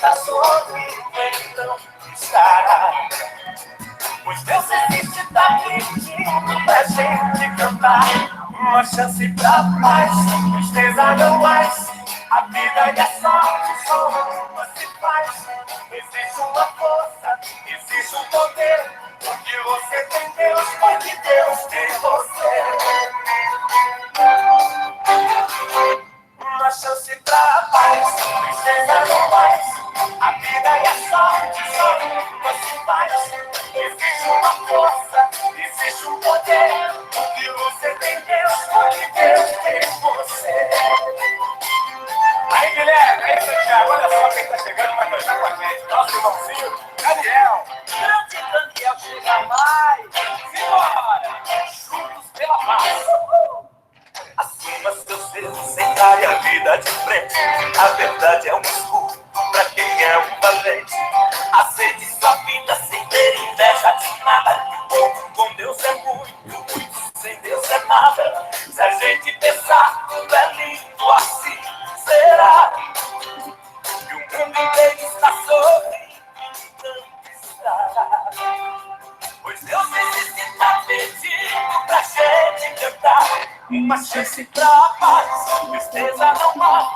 está sorrindo, então estará. Pois Deus existe, tá pedindo pra gente cantar. Uma chance pra paz, tristeza não mais. A vida e a sorte só uma se faz. Existe uma força, existe um poder. Porque você tem Deus, porque Deus tem você. Uma chance pra paz, tristeza não mais. A vida e a sorte só uma se faz. Existe uma força, existe um poder. Porque você tem Deus, porque Deus tem você. Aí, Guilherme, aí, Santiago, olha só quem tá chegando, vai cantar com a gente. Nosso irmãozinho, Daniel. Grande Daniel, chega mais. Simbora! Juntos pela paz. Assuma seus erros, encare a vida de frente. A verdade é um escudo pra quem é um valente. Aceite sua vida sem ter inveja de nada. Pouco com Deus é muito, muito sem Deus é nada. Se a gente pensar tudo é lindo, assim será. E o mundo inteiro está sorrindo, tanto estará. Pois Deus existe, tá pedindo pra gente cantar. Uma chance pra paz, tristeza não mais.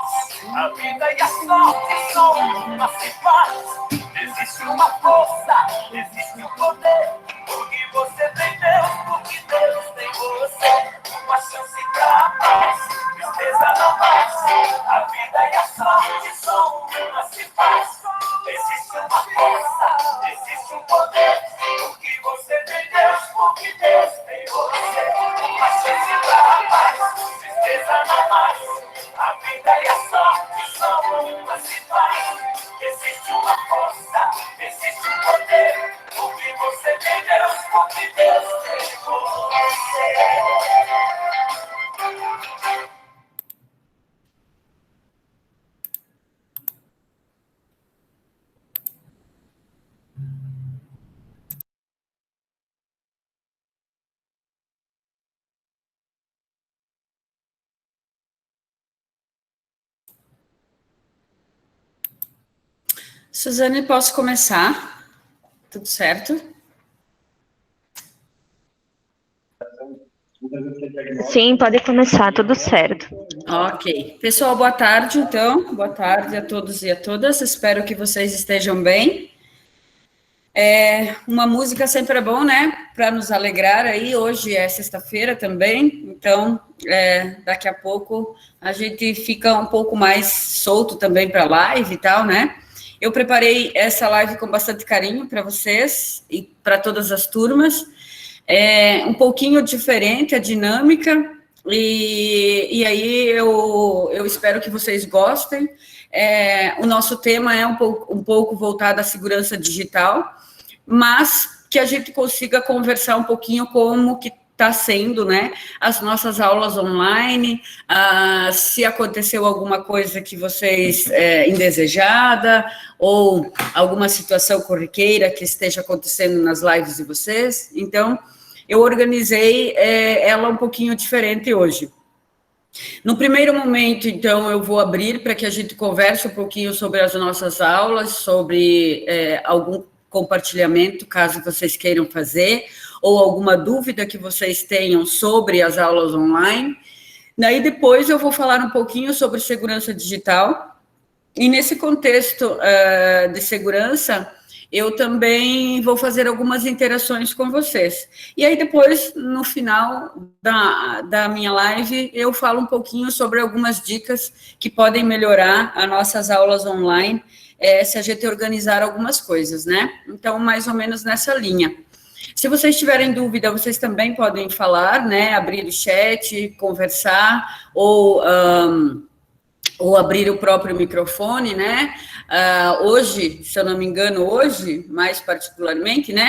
A vida e a sorte só uma se faz. Existe uma força, existe um poder. Porque você tem Deus, porque Deus tem você. Uma chance pra paz, tristeza não mais. A vida e a sorte só uma se faz. Existe uma força, existe um poder. Porque você tem Deus, porque Deus tem você. Uma chance pra paz, tristeza não mais. A vida e a sorte só uma se faz. Existe uma força, existe um poder. Porque você tem Deus, porque Deus tem você. Suzane, posso começar? Tudo certo? Sim, pode começar, tudo certo. Ok. Pessoal, boa tarde, então. Boa tarde a todos e a todas. Espero que vocês estejam bem. Uma música sempre é bom, né? Para nos alegrar aí. Hoje é sexta-feira também, então daqui a pouco a gente fica um pouco mais solto também para a live e tal, né? Eu preparei essa live com bastante carinho para vocês e para todas as turmas. É um pouquinho diferente a dinâmica, e aí eu espero que vocês gostem. O nosso tema é um pouco voltado à segurança digital, mas que a gente consiga conversar um pouquinho como que está sendo, né, as nossas aulas online, se aconteceu alguma coisa que vocês indesejada, ou alguma situação corriqueira que esteja acontecendo nas lives de vocês. Então, eu organizei ela um pouquinho diferente hoje. No primeiro momento, então, eu vou abrir para que a gente converse um pouquinho sobre as nossas aulas, sobre algum compartilhamento, caso vocês queiram fazer, ou alguma dúvida que vocês tenham sobre as aulas online. Daí, depois, eu vou falar um pouquinho sobre segurança digital. E nesse contexto de segurança, eu também vou fazer algumas interações com vocês. E aí, depois, no final da minha live, eu falo um pouquinho sobre algumas dicas que podem melhorar as nossas aulas online, se a gente organizar algumas coisas, né? Então, mais ou menos nessa linha. Se vocês tiverem dúvida, vocês também podem falar, né? Abrir o chat, conversar, ou abrir o próprio microfone, né? Hoje, se eu não me engano, mais particularmente, né?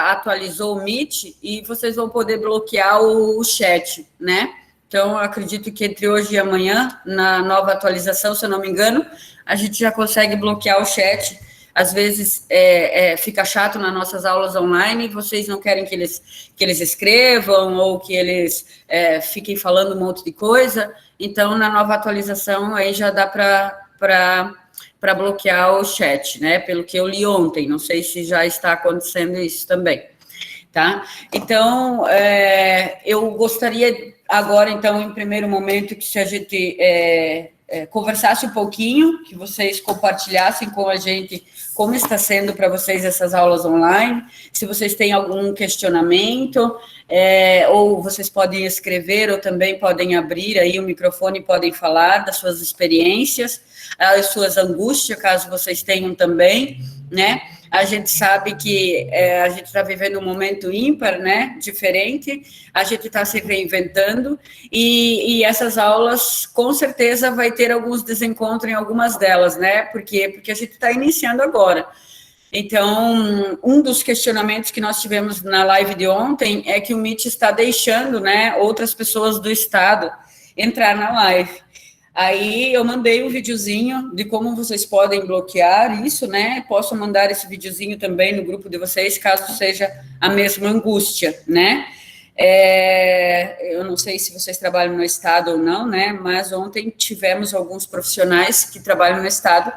Atualizou o Meet e vocês vão poder bloquear o chat, né? Então, eu acredito que entre hoje e amanhã, na nova atualização, se eu não me engano, a gente já consegue bloquear o chat. Às vezes fica chato nas nossas aulas online, vocês não querem que eles escrevam ou que eles fiquem falando um monte de coisa. Então, na nova atualização, aí já dá para para bloquear o chat, né? Pelo que eu li ontem, não sei se já está acontecendo isso também, tá? Então, eu gostaria agora, então, em primeiro momento, que se a gente conversasse um pouquinho, que vocês compartilhassem com a gente como está sendo para vocês essas aulas online, se vocês têm algum questionamento, ou vocês podem escrever, ou também podem abrir aí o microfone e podem falar das suas experiências, as suas angústias, caso vocês tenham também, né? A gente sabe que a gente está vivendo um momento ímpar, né? Diferente, a gente está se reinventando, e essas aulas, com certeza, vai ter alguns desencontros em algumas delas, né? Por quê? Porque a gente está iniciando agora. Então, um dos questionamentos que nós tivemos na live de ontem é que o Meet está deixando, né, outras pessoas do estado entrar na live. Aí eu mandei um videozinho de como vocês podem bloquear isso, né? Posso mandar esse videozinho também no grupo de vocês, caso seja a mesma angústia, né? Eu não sei se vocês trabalham no estado ou não, né? Mas ontem tivemos alguns profissionais que trabalham no estado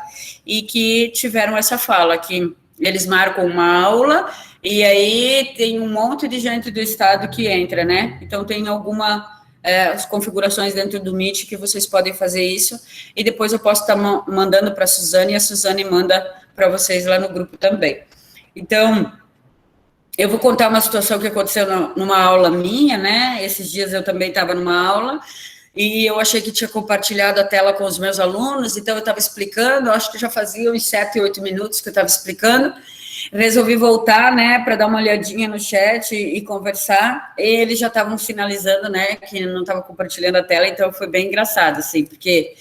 e que tiveram essa fala, que eles marcam uma aula e aí tem um monte de gente do estado que entra, né? Então tem as configurações dentro do Meet que vocês podem fazer isso, e depois eu posso estar mandando para a Suzane, e a Suzane manda para vocês lá no grupo também. Então, eu vou contar uma situação que aconteceu numa aula minha, né? Esses dias eu também estava numa aula, e eu achei que tinha compartilhado a tela com os meus alunos, então eu estava explicando, acho que já fazia uns 7, 8 minutos que eu estava explicando. Resolvi voltar, né, para dar uma olhadinha no chat e conversar, e eles já estavam sinalizando, né, que não estava compartilhando a tela, então foi bem engraçado, assim, porque,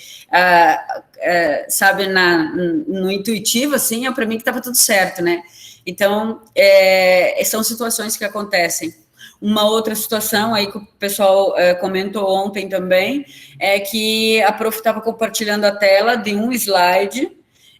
sabe, no intuitivo, assim, para mim que estava tudo certo, né, então, são situações que acontecem. Uma outra situação aí que o pessoal comentou ontem também, é que a prof estava compartilhando a tela de um slide,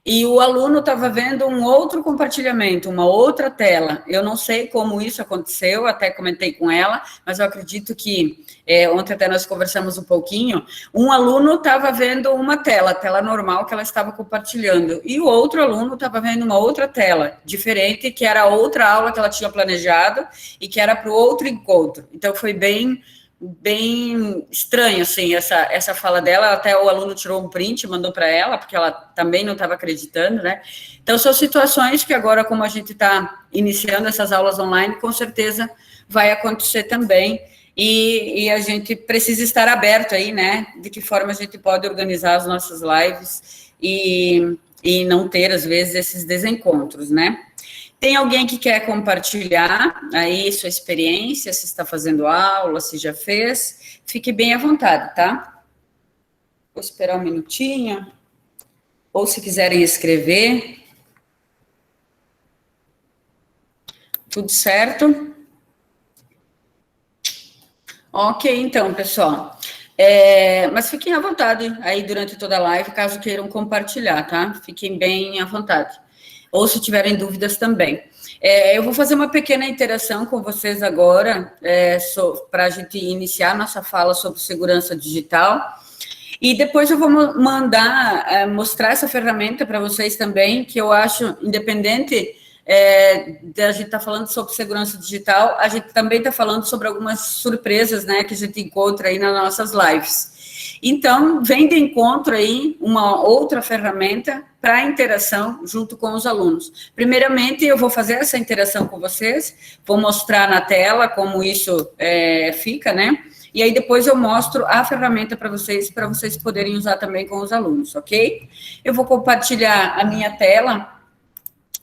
e o aluno estava vendo um outro compartilhamento, uma outra tela. Eu não sei como isso aconteceu, até comentei com ela, mas eu acredito que, ontem até nós conversamos um pouquinho, um aluno estava vendo uma tela, a tela normal que ela estava compartilhando, e o outro aluno estava vendo uma outra tela, diferente, que era outra aula que ela tinha planejado, e que era para o outro encontro. Então, foi bem estranho, assim, essa fala dela. Até o aluno tirou um print, mandou para ela, porque ela também não estava acreditando, né? Então, são situações que agora, como a gente está iniciando essas aulas online, com certeza vai acontecer também, e a gente precisa estar aberto aí, né? De que forma a gente pode organizar as nossas lives e não ter, às vezes, esses desencontros, né? Tem alguém que quer compartilhar aí sua experiência, se está fazendo aula, se já fez? Fique bem à vontade, tá? Vou esperar um minutinho. Ou se quiserem escrever. Tudo certo? Ok, então, pessoal. Mas fiquem à vontade aí durante toda a live, caso queiram compartilhar, tá? Fiquem bem à vontade. Ou se tiverem dúvidas também. Eu vou fazer uma pequena interação com vocês agora, para a gente iniciar nossa fala sobre segurança digital, e depois eu vou mostrar essa ferramenta para vocês também, que eu acho, independente de a gente estar falando sobre segurança digital, a gente também está falando sobre algumas surpresas, né, que a gente encontra aí nas nossas lives. Então, vem de encontro aí uma outra ferramenta para interação junto com os alunos. Primeiramente, eu vou fazer essa interação com vocês, vou mostrar na tela como isso fica, né? E aí depois eu mostro a ferramenta para vocês poderem usar também com os alunos, ok? Eu vou compartilhar a minha tela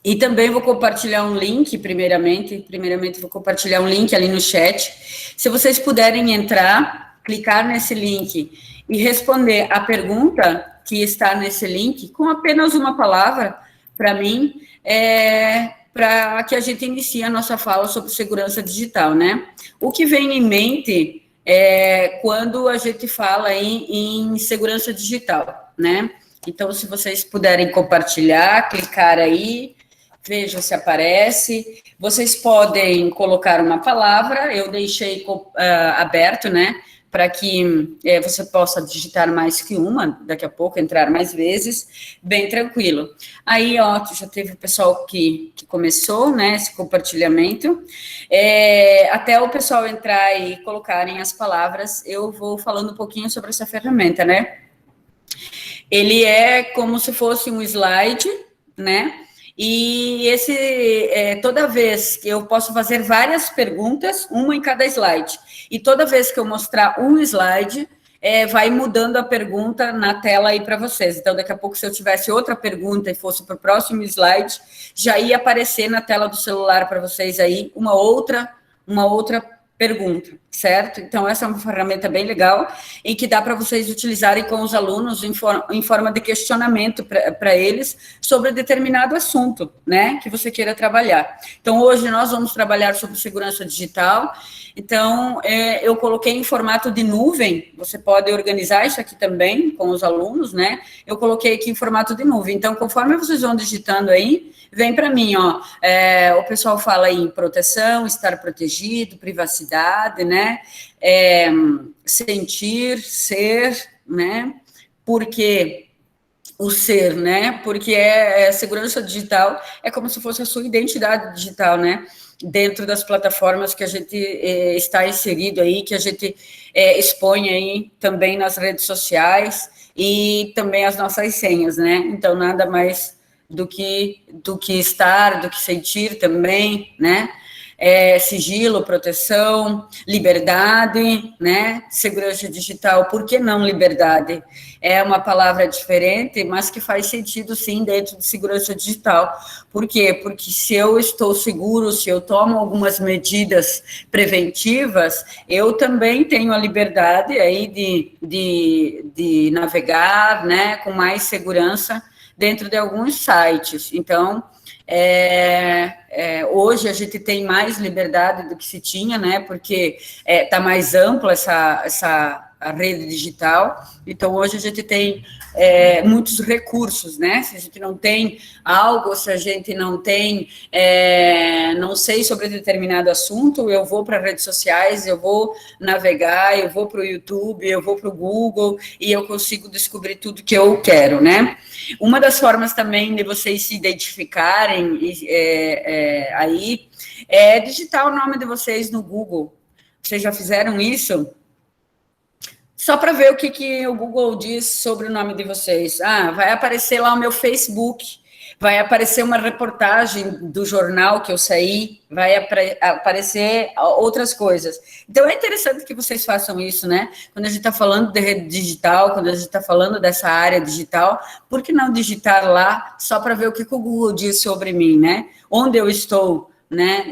e também vou compartilhar um link, primeiramente vou compartilhar um link ali no chat. Se vocês puderem entrar, clicar nesse link e responder a pergunta que está nesse link com apenas uma palavra, para mim, para que a gente inicie a nossa fala sobre segurança digital, né? O que vem em mente quando a gente fala em segurança digital, né? Então, se vocês puderem compartilhar, clicar aí, veja se aparece. Vocês podem colocar uma palavra, eu deixei aberto, né? para que você possa digitar mais que uma, daqui a pouco, entrar mais vezes, bem tranquilo. Aí, ó, já teve o pessoal que começou, né, esse compartilhamento. Até o pessoal entrar e colocarem as palavras, eu vou falando um pouquinho sobre essa ferramenta, né? Ele é como se fosse um slide, né? E toda vez que eu posso fazer várias perguntas, uma em cada slide. E toda vez que eu mostrar um slide, vai mudando a pergunta na tela aí para vocês. Então, daqui a pouco, se eu tivesse outra pergunta e fosse para o próximo slide, já ia aparecer na tela do celular para vocês aí uma outra pergunta, certo? Então, essa é uma ferramenta bem legal em que dá para vocês utilizarem com os alunos em forma de questionamento para eles sobre determinado assunto, né, que você queira trabalhar. Então, hoje nós vamos trabalhar sobre segurança digital. Então, eu coloquei em formato de nuvem, você pode organizar isso aqui também com os alunos, né? Eu coloquei aqui em formato de nuvem. Então, conforme vocês vão digitando aí, vem para mim, ó, o pessoal fala aí em proteção, estar protegido, privacidade, né, sentir, ser, né, porque o ser, né, porque segurança digital é como se fosse a sua identidade digital, né, dentro das plataformas que a gente está inserido aí, que a gente expõe aí também nas redes sociais e também as nossas senhas, né, então nada mais do que estar, do que sentir também, né? Sigilo, proteção, liberdade, né? Segurança digital, por que não liberdade? É uma palavra diferente, mas que faz sentido, sim, dentro de segurança digital. Por quê? Porque se eu estou seguro, se eu tomo algumas medidas preventivas, eu também tenho a liberdade aí de navegar, né? Com mais segurança dentro de alguns sites. Então, hoje a gente tem mais liberdade do que se tinha, né? Porque está mais ampla essa a rede digital. Então, hoje a gente tem muitos recursos, né? Se a gente não tem algo, se a gente não tem, não sei sobre determinado assunto, eu vou para redes sociais, eu vou navegar, eu vou para o YouTube, eu vou para o Google e eu consigo descobrir tudo que eu quero, né? Uma das formas também de vocês se identificarem aí é digitar o nome de vocês no Google. Vocês já fizeram isso? Só para ver o que o Google diz sobre o nome de vocês. Vai aparecer lá o meu Facebook, vai aparecer uma reportagem do jornal que eu saí, vai aparecer outras coisas. Então, é interessante que vocês façam isso, né? Quando a gente está falando de rede digital, quando a gente está falando dessa área digital, por que não digitar lá só para ver o que o Google diz sobre mim, né? Onde eu estou, né?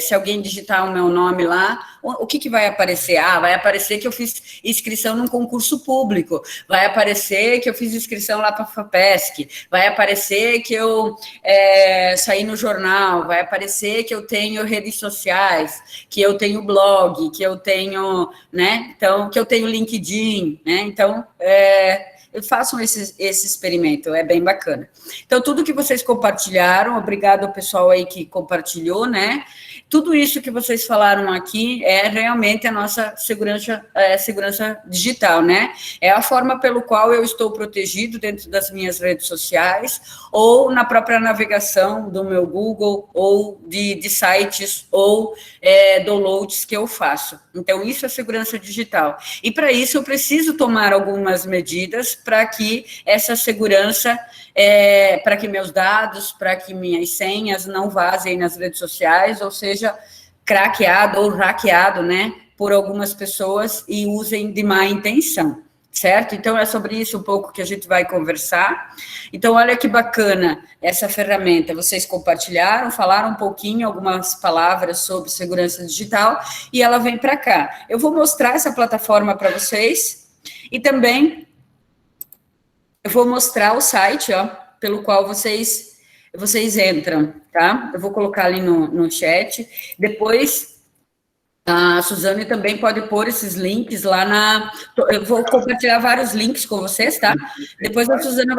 Se alguém digitar o meu nome lá, o que vai aparecer? Vai aparecer que eu fiz inscrição num concurso público, vai aparecer que eu fiz inscrição lá para a FAPESC, vai aparecer que eu saí no jornal, vai aparecer que eu tenho redes sociais, que eu tenho blog, que eu tenho, né? Então, que eu tenho LinkedIn, né? Então, façam esse experimento, é bem bacana. Então, tudo que vocês compartilharam, obrigado ao pessoal aí que compartilhou, né? Tudo isso que vocês falaram aqui é realmente a nossa segurança digital, né? É a forma pelo qual eu estou protegido dentro das minhas redes sociais ou na própria navegação do meu Google ou de sites ou downloads que eu faço. Então, isso é segurança digital. E, para isso, eu preciso tomar algumas medidas para que essa segurança, para que meus dados, para que minhas senhas não vazem nas redes sociais, ou seja, craqueado ou hackeado, né, por algumas pessoas e usem de má intenção, certo? Então, é sobre isso um pouco que a gente vai conversar. Então, olha que bacana essa ferramenta. Vocês compartilharam, falaram um pouquinho, algumas palavras sobre segurança digital, e ela vem para cá. Eu vou mostrar essa plataforma para vocês, e também eu vou mostrar o site, ó, pelo qual vocês entram, tá? Eu vou colocar ali no chat. Depois, a Suzane também pode pôr esses links lá eu vou compartilhar vários links com vocês, tá? Depois a Suzana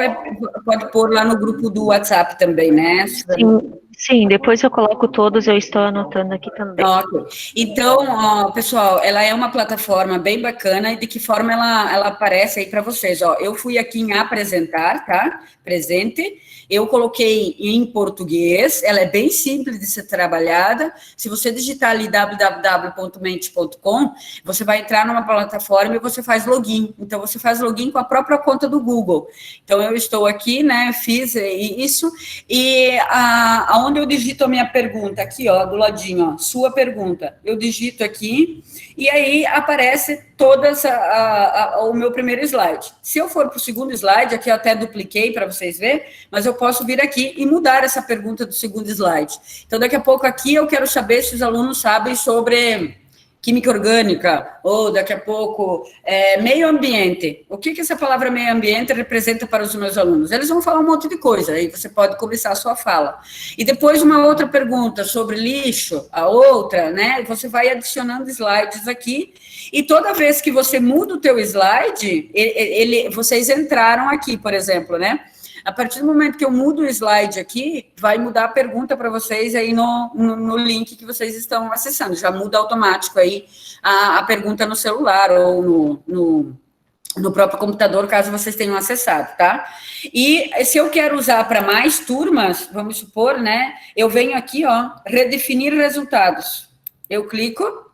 pode pôr lá no grupo do WhatsApp também, né, Suzane? Sim, depois eu coloco todos, eu estou anotando aqui também. Ok. Então, ó, pessoal, ela é uma plataforma bem bacana e de que forma ela aparece aí para vocês? Ó, eu fui aqui em apresentar, tá? Presente. Eu coloquei em português, ela é bem simples de ser trabalhada. Se você digitar ali www.mente.com, você vai entrar numa plataforma e você faz login. Então, você faz login com a própria conta do Google. Então, eu estou aqui, né? Fiz isso. E aonde eu digito a minha pergunta? Aqui, ó, do ladinho, ó, sua pergunta. Eu digito aqui e aí aparece o meu primeiro slide. Se eu for para o segundo slide, aqui eu até dupliquei para vocês verem, mas eu posso vir aqui e mudar essa pergunta do segundo slide. Então, daqui a pouco aqui eu quero saber se os alunos sabem sobre química orgânica, ou daqui a pouco, meio ambiente. O que essa palavra meio ambiente representa para os meus alunos? Eles vão falar um monte de coisa, aí você pode começar a sua fala. E depois uma outra pergunta sobre lixo, a outra, né? Você vai adicionando slides aqui, e toda vez que você muda o teu slide, vocês entraram aqui, por exemplo, né? A partir do momento que eu mudo o slide aqui, vai mudar a pergunta para vocês aí no link que vocês estão acessando. Já muda automático aí a pergunta no celular ou no próprio computador, caso vocês tenham acessado, tá? E se eu quero usar para mais turmas, vamos supor, né? Eu venho aqui, ó, redefinir resultados. Eu clico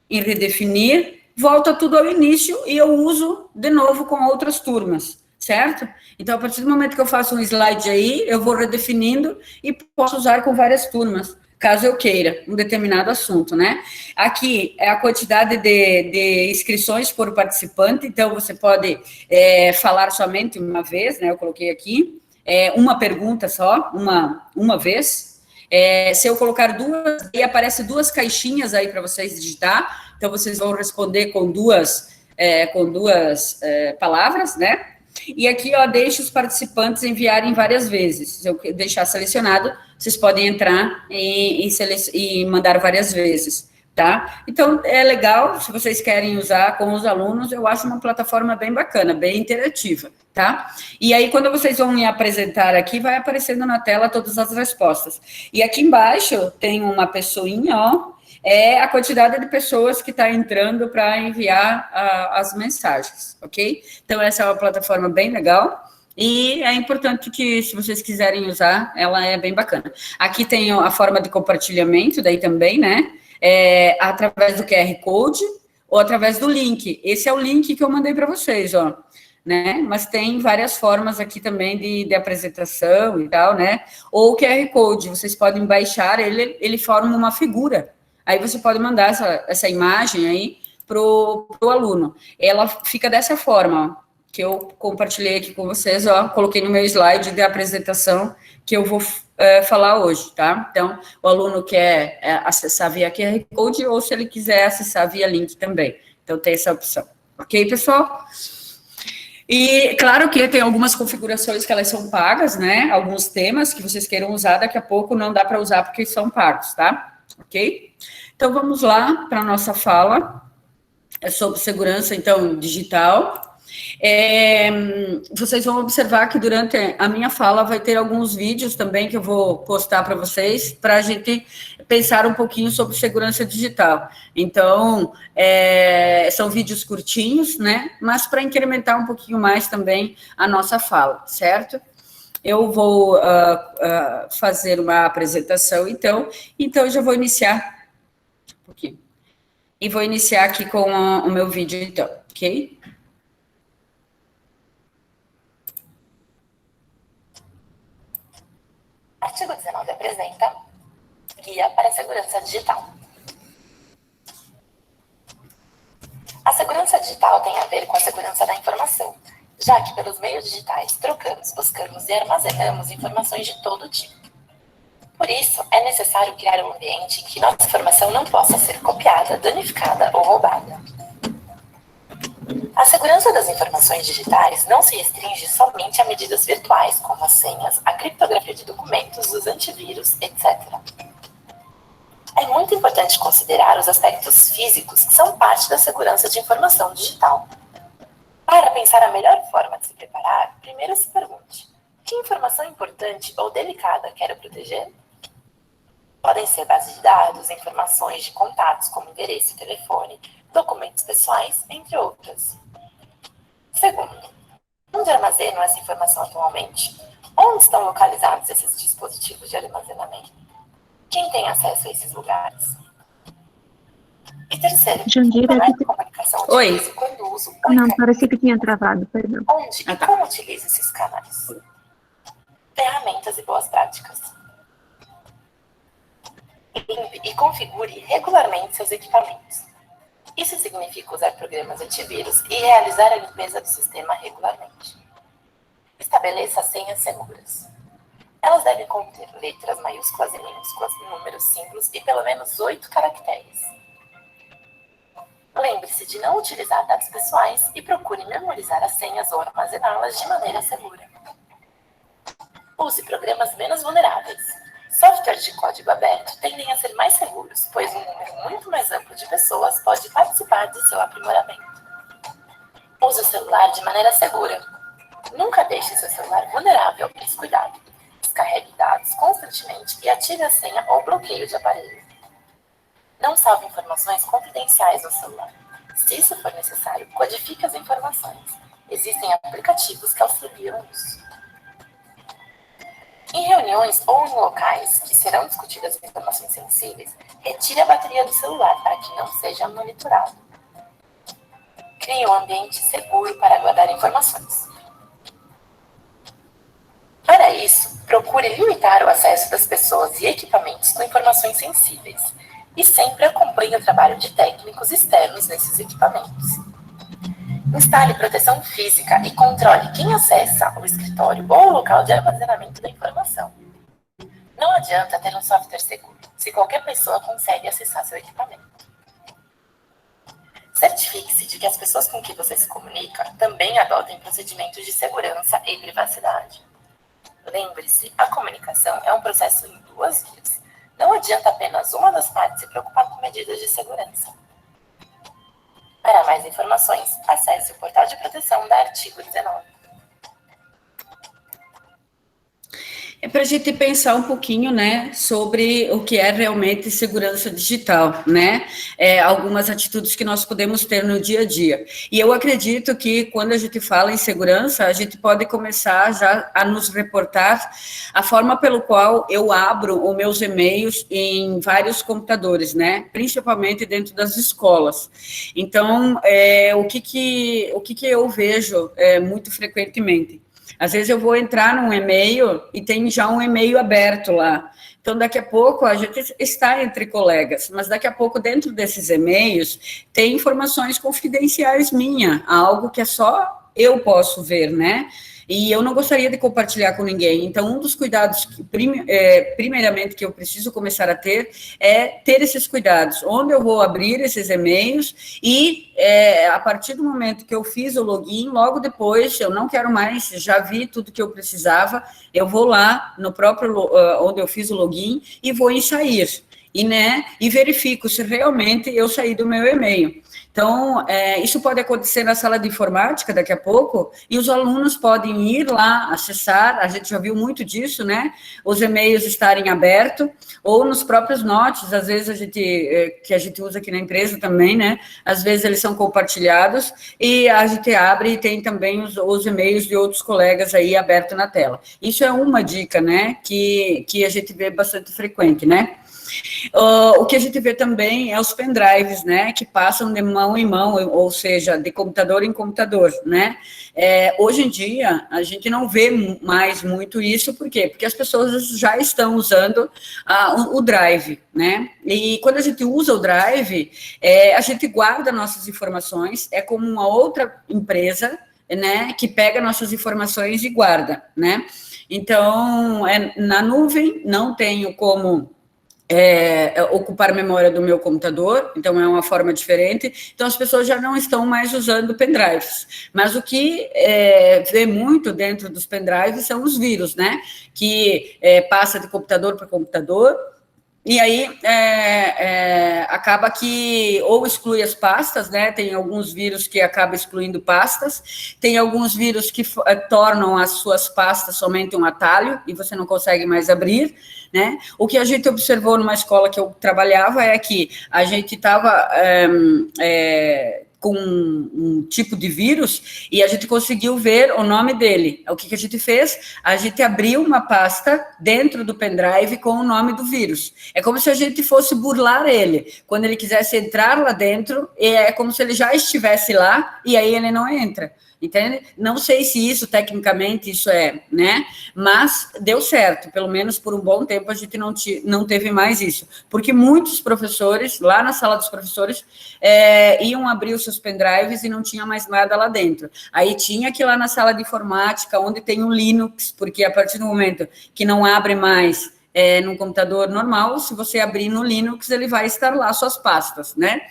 em redefinir, volta tudo ao início e eu uso de novo com outras turmas. Certo? Então, a partir do momento que eu faço um slide aí, eu vou redefinindo e posso usar com várias turmas, caso eu queira, um determinado assunto, né? Aqui é a quantidade de inscrições por participante, então você pode falar somente uma vez, né? Eu coloquei aqui, uma pergunta só, uma vez. Se eu colocar duas, aí aparece duas caixinhas aí para vocês digitar, então vocês vão responder com duas palavras, né? E aqui, ó, deixa os participantes enviarem várias vezes. Se eu deixar selecionado, vocês podem entrar e mandar várias vezes, tá? Então, é legal, se vocês querem usar com os alunos, eu acho uma plataforma bem bacana, bem interativa, tá? E aí, quando vocês vão me apresentar aqui, vai aparecendo na tela todas as respostas. E aqui embaixo tem uma pessoinha, ó, a quantidade de pessoas que está entrando para enviar as mensagens, ok? Então, essa é uma plataforma bem legal e é importante que, se vocês quiserem usar, ela é bem bacana. Aqui tem a forma de compartilhamento, daí também, né? Através do QR Code ou através do link. Esse é o link que eu mandei para vocês, ó. Né? Mas tem várias formas aqui também de apresentação e tal, né? Ou o QR Code, vocês podem baixar, ele forma uma figura. Aí você pode mandar essa imagem aí pro aluno. Ela fica dessa forma, ó, que eu compartilhei aqui com vocês, ó, coloquei no meu slide de apresentação que eu vou falar hoje, tá? Então, o aluno quer acessar via QR Code ou se ele quiser acessar via link também. Então, tem essa opção. Ok, pessoal? E, claro que tem algumas configurações que elas são pagas, né? Alguns temas que vocês queiram usar, daqui a pouco não dá para usar porque são pagos, tá? Ok? Então, vamos lá para a nossa fala. É sobre segurança, então, digital. Vocês vão observar que durante a minha fala vai ter alguns vídeos também que eu vou postar para vocês, para a gente pensar um pouquinho sobre segurança digital. Então, são vídeos curtinhos, né? Mas para incrementar um pouquinho mais também a nossa fala, certo? Eu vou fazer uma apresentação, então eu já vou iniciar um pouquinho. E vou iniciar aqui com o meu vídeo, então, ok? Artigo 19 apresenta Guia para a Segurança Digital. A segurança digital tem a ver com a segurança da informação, já que pelos meios digitais trocamos, buscamos e armazenamos informações de todo tipo. Por isso, é necessário criar um ambiente em que nossa informação não possa ser copiada, danificada ou roubada. A segurança das informações digitais não se restringe somente a medidas virtuais, como as senhas, a criptografia de documentos, os antivírus, etc. É muito importante considerar os aspectos físicos que são parte da segurança de informação digital. Para pensar a melhor forma de se preparar, primeiro se pergunte: que informação importante ou delicada quero proteger? Podem ser bases de dados, informações de contatos como endereço e telefone, documentos pessoais, entre outras. Segundo, onde armazenam essa informação atualmente? Onde estão localizados esses dispositivos de armazenamento? Quem tem acesso a esses lugares? E terceiro, Jandira, como é aqui que tem- a comunicação Oi. utiliza quando uso Não, parecia que tinha travado, perdão. onde Ah, e tá. como utiliza esses canais? Ferramentas e boas práticas. Limpe e configure regularmente seus equipamentos. Isso significa usar programas antivírus e realizar a limpeza do sistema regularmente. Estabeleça senhas seguras. Elas devem conter letras maiúsculas e minúsculas, números, símbolos e pelo menos 8 caracteres. Lembre-se de não utilizar dados pessoais e procure memorizar as senhas ou armazená-las de maneira segura. Use programas menos vulneráveis. Softwares de código aberto tendem a ser mais seguros, pois um número muito mais amplo de pessoas pode participar de seu aprimoramento. Use o celular de maneira segura. Nunca deixe seu celular vulnerável e descuidado. Descarregue dados constantemente e ative a senha ou bloqueio de aparelho. Não salve informações confidenciais no celular. Se isso for necessário, codifique as informações. Existem aplicativos que auxiliam nisso. Em reuniões ou em locais que serão discutidas informações sensíveis, retire a bateria do celular para que não seja monitorado. Crie um ambiente seguro para guardar informações. Para isso, procure limitar o acesso das pessoas e equipamentos com informações sensíveis e sempre acompanhe o trabalho de técnicos externos nesses equipamentos. Instale proteção física e controle quem acessa o escritório ou o local de armazenamento da informação. Não adianta ter um software seguro se qualquer pessoa consegue acessar seu equipamento. Certifique-se de que as pessoas com que você se comunica também adotem procedimentos de segurança e privacidade. Lembre-se, a comunicação é um processo em 2 vias. Não adianta apenas uma das partes se preocupar com medidas de segurança. Para mais informações, acesse o portal de proteção da Artigo 19. É para a gente pensar um pouquinho, né, sobre o que é realmente segurança digital, né? Algumas atitudes que nós podemos ter no dia a dia. E eu acredito que quando a gente fala em segurança, a gente pode começar já a nos reportar a forma pelo qual eu abro os meus e-mails em vários computadores, né? Principalmente dentro das escolas. Então, o que eu vejo muito frequentemente? Às vezes eu vou entrar num e-mail e tem já um e-mail aberto lá. Então, daqui a pouco, a gente está entre colegas, mas daqui a pouco, dentro desses e-mails, tem informações confidenciais minhas, algo que é só eu posso ver, né? E eu não gostaria de compartilhar com ninguém. Então, um dos cuidados, primeiramente, que eu preciso começar a ter, é ter esses cuidados. Onde eu vou abrir esses e-mails e, a partir do momento que eu fiz o login, logo depois, eu não quero mais, já vi tudo que eu precisava, eu vou lá no próprio, onde eu fiz o login e vou em sair. E verifico se realmente eu saí do meu e-mail. Então, isso pode acontecer na sala de informática daqui a pouco, e os alunos podem ir lá, acessar, a gente já viu muito disso, né? Os e-mails estarem abertos, ou nos próprios notes, às vezes que a gente usa aqui na empresa também, né? Às vezes eles são compartilhados, e a gente abre e tem também os e-mails de outros colegas aí abertos na tela. Isso é uma dica, né? Que a gente vê bastante frequente, né? O que a gente vê também é os pendrives, né, que passam de mão em mão, ou seja, de computador em computador, né? Hoje em dia, a gente não vê mais muito isso, por quê? Porque as pessoas já estão usando o Drive, né? E quando a gente usa o Drive, a gente guarda nossas informações, é como uma outra empresa, né, que pega nossas informações e guarda, né? Então, na nuvem, não tenho como ocupar a memória do meu computador, então é uma forma diferente. Então as pessoas já não estão mais usando pendrives, mas o que vê muito dentro dos pendrives são os vírus, né, que passa de computador para computador, E aí, acaba que ou exclui as pastas, né? Tem alguns vírus que acabam excluindo pastas, tem alguns vírus que tornam as suas pastas somente um atalho e você não consegue mais abrir, né? O que a gente observou numa escola que eu trabalhava é que a gente estava com um tipo de vírus e a gente conseguiu ver o nome dele. O que a gente fez? A gente abriu uma pasta dentro do pendrive com o nome do vírus. É como se a gente fosse burlar ele. Quando ele quisesse entrar lá dentro, é como se ele já estivesse lá e aí ele não entra. Entende? Não sei se isso, tecnicamente, isso né? Mas deu certo, pelo menos por um bom tempo a gente não teve mais isso. Porque muitos professores, lá na sala dos professores, iam abrir os seus pendrives e não tinha mais nada lá dentro. Aí tinha que ir lá na sala de informática, onde tem o Linux, porque a partir do momento que não abre mais num computador normal, se você abrir no Linux, ele vai estar lá suas pastas, né?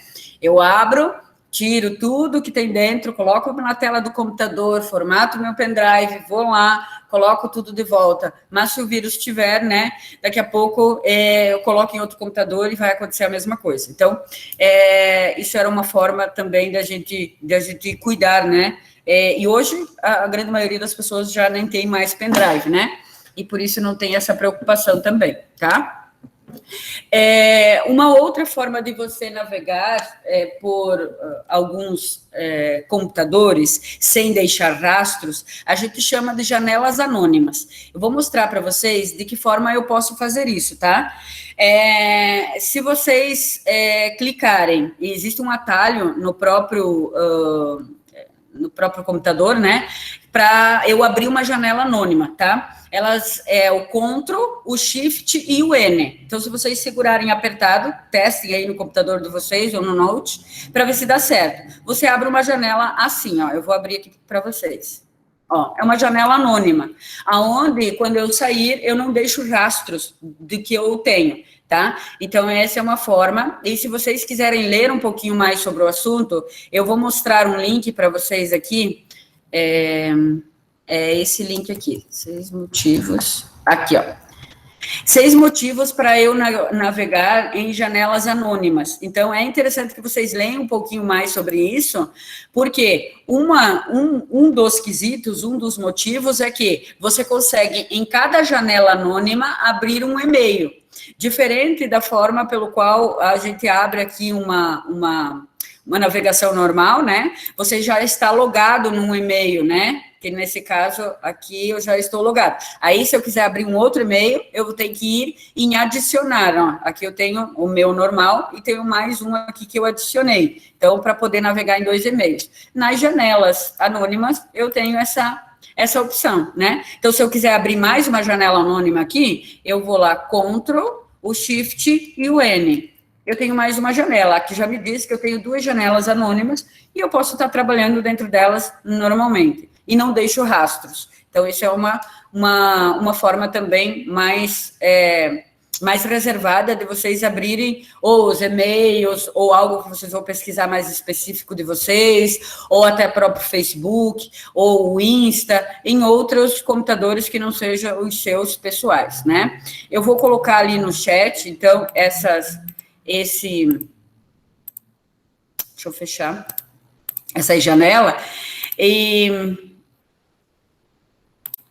Eu abro, tiro tudo que tem dentro, coloco na tela do computador, formato meu pendrive, vou lá, coloco tudo de volta. Mas se o vírus tiver, né, daqui a pouco eu coloco em outro computador e vai acontecer a mesma coisa. Então, isso era uma forma também da gente cuidar, né? E hoje, a grande maioria das pessoas já nem tem mais pendrive, né? E por isso não tem essa preocupação também, tá? Uma outra forma de você navegar por alguns computadores sem deixar rastros, a gente chama de janelas anônimas. Eu vou mostrar para vocês de que forma eu posso fazer isso, tá? Se vocês clicarem, existe um atalho no próprio computador, né? Para eu abrir uma janela anônima, tá? Elas o Ctrl, o Shift e o N. Então, se vocês segurarem apertado, testem aí no computador de vocês ou no Note, para ver se dá certo. Você abre uma janela assim, ó. Eu vou abrir aqui para vocês. Ó, é uma janela anônima, aonde, quando eu sair, eu não deixo rastros do que eu tenho, tá? Então, essa é uma forma. E se vocês quiserem ler um pouquinho mais sobre o assunto, eu vou mostrar um link para vocês aqui. Esse link aqui, 6 motivos, aqui, ó. 6 motivos para eu navegar em janelas anônimas. Então, é interessante que vocês leiam um pouquinho mais sobre isso, porque um dos quesitos, um dos motivos é que você consegue, em cada janela anônima, abrir um e-mail, diferente da forma pelo qual a gente abre aqui uma navegação normal, né? Você já está logado num e-mail, né? Que nesse caso aqui eu já estou logado. Aí, se eu quiser abrir um outro e-mail, eu vou ter que ir em adicionar. Ó. Aqui eu tenho o meu normal e tenho mais um aqui que eu adicionei. Então, para poder navegar em 2 e-mails. Nas janelas anônimas, eu tenho essa opção, né? Então, se eu quiser abrir mais uma janela anônima aqui, eu vou lá, Ctrl, o Shift e o N. Eu tenho mais uma janela. Aqui já me diz que eu tenho 2 janelas anônimas e eu posso estar trabalhando dentro delas normalmente. E não deixo rastros. Então, isso é uma forma também mais reservada de vocês abrirem ou os e-mails, ou algo que vocês vão pesquisar mais específico de vocês, ou até próprio Facebook, ou o Insta, em outros computadores que não sejam os seus pessoais, né? Eu vou colocar ali no chat, então, deixa eu fechar essa janela,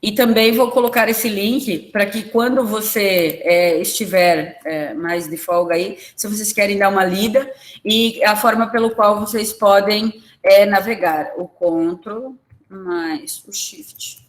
e também vou colocar esse link para que quando você estiver mais de folga aí, se vocês querem dar uma lida, e a forma pelo qual vocês podem navegar. O Ctrl mais o Shift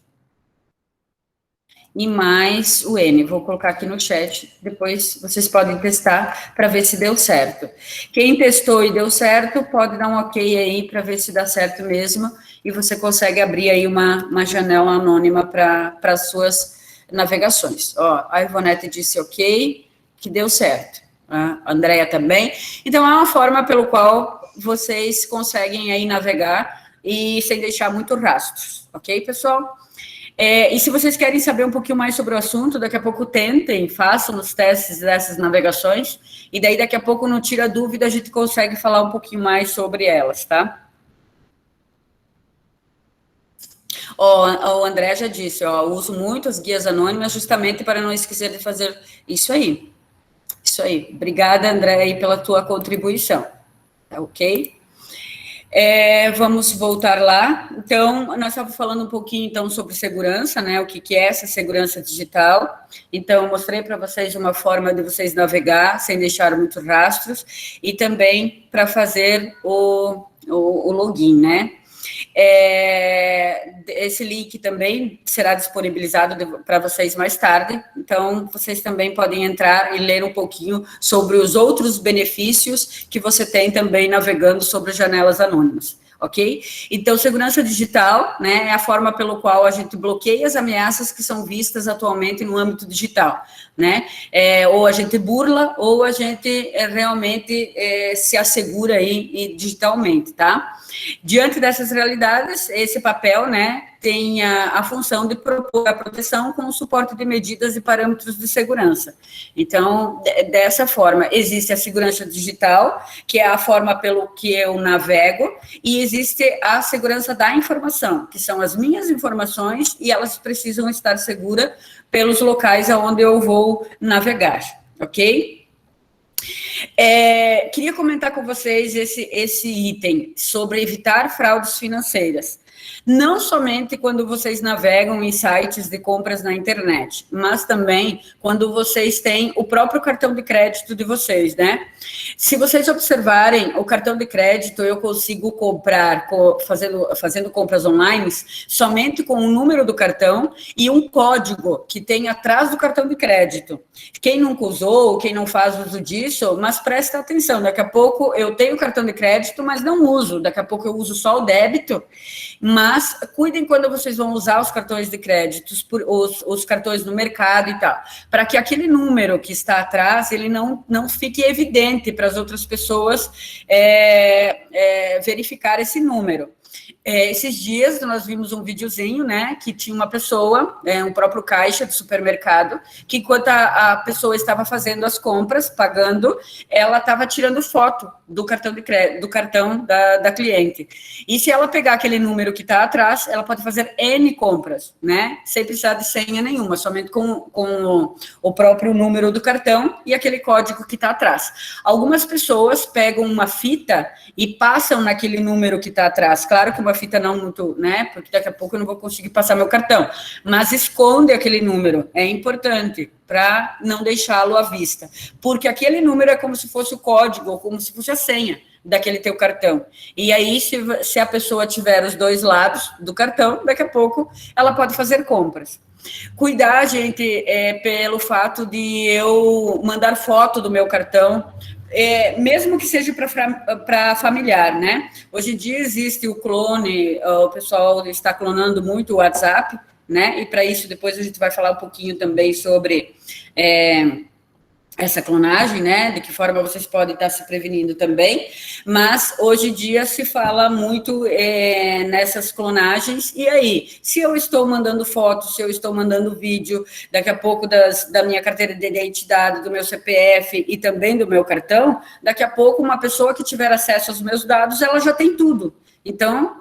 e mais o N. Vou colocar aqui no chat, depois vocês podem testar para ver se deu certo. Quem testou e deu certo, pode dar um ok aí para ver se dá certo mesmo, e você consegue abrir aí uma janela anônima para as suas navegações. Ó, a Ivonete disse ok, que deu certo. A Andrea também. Então, é uma forma pelo qual vocês conseguem aí navegar e sem deixar muito rastros. Ok, pessoal? E se vocês querem saber um pouquinho mais sobre o assunto, daqui a pouco tentem, façam os testes dessas navegações, e daí daqui a pouco, não tira dúvida, a gente consegue falar um pouquinho mais sobre elas, tá? O André já disse, uso muito as guias anônimas justamente para não esquecer de fazer isso aí. Isso aí. Obrigada, André, aí, pela tua contribuição. Tá ok? Vamos voltar lá. Então, nós estávamos falando um pouquinho, então, sobre segurança, né? O que é essa segurança digital. Então, eu mostrei para vocês uma forma de vocês navegar sem deixar muitos rastros e também para fazer o login, né? Esse link também será disponibilizado para vocês mais tarde, então vocês também podem entrar e ler um pouquinho sobre os outros benefícios que você tem também navegando sobre janelas anônimas, ok? Então, segurança digital, né, é a forma pelo qual a gente bloqueia as ameaças que são vistas atualmente no âmbito digital, né? Ou a gente burla, ou a gente realmente se assegura aí digitalmente, tá? Diante dessas realidades, esse papel, né, tem a função de propor a proteção com o suporte de medidas e parâmetros de segurança. Então, dessa forma, existe a segurança digital, que é a forma pelo que eu navego, e existe a segurança da informação, que são as minhas informações, e elas precisam estar seguras pelos locais aonde eu vou navegar, ok? Queria comentar com vocês esse item sobre evitar fraudes financeiras. Não somente quando vocês navegam em sites de compras na internet, mas também quando vocês têm o próprio cartão de crédito de vocês, né? Se vocês observarem o cartão de crédito, eu consigo comprar fazendo compras online somente com o número do cartão e um código que tem atrás do cartão de crédito. Quem nunca usou, quem não faz uso disso, mas presta atenção, daqui a pouco eu tenho cartão de crédito, mas não uso, daqui a pouco eu uso só o débito, mas cuidem quando vocês vão usar os cartões de crédito, os cartões no mercado e tal, para que aquele número que está atrás, ele não fique evidente para as outras pessoas verificar esse número. Esses dias nós vimos um videozinho, né, que tinha uma pessoa, um próprio caixa de supermercado, que enquanto a pessoa estava fazendo as compras, pagando, ela estava tirando foto do cartão de crédito, do cartão da cliente. E se ela pegar aquele número que está atrás, ela pode fazer N compras, né, sem precisar de senha nenhuma, somente com o próprio número do cartão e aquele código que está atrás. Algumas pessoas pegam uma fita e passam naquele número que está atrás. Claro que uma fita não muito, né? Porque daqui a pouco eu não vou conseguir passar meu cartão. Mas esconde aquele número. É importante para não deixá-lo à vista. Porque aquele número é como se fosse o código, ou como se fosse a senha daquele teu cartão. E aí, se a pessoa tiver os dois lados do cartão, daqui a pouco ela pode fazer compras. Cuidar, gente, pelo fato de eu mandar foto do meu cartão, mesmo que seja para familiar, né? Hoje em dia existe o clone, o pessoal está clonando muito o WhatsApp, né? E para isso depois a gente vai falar um pouquinho também sobre essa clonagem, né? De que forma vocês podem estar se prevenindo também. Mas hoje em dia se fala muito nessas clonagens. E aí, se eu estou mandando fotos, se eu estou mandando vídeo, daqui a pouco da minha carteira de identidade, do meu CPF e também do meu cartão, daqui a pouco uma pessoa que tiver acesso aos meus dados, ela já tem tudo. Então,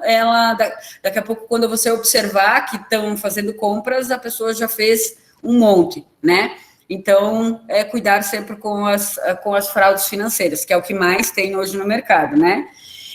daqui a pouco, quando você observar que estão fazendo compras, a pessoa já fez um monte, né? Então, cuidar sempre com as fraudes financeiras, que é o que mais tem hoje no mercado, né?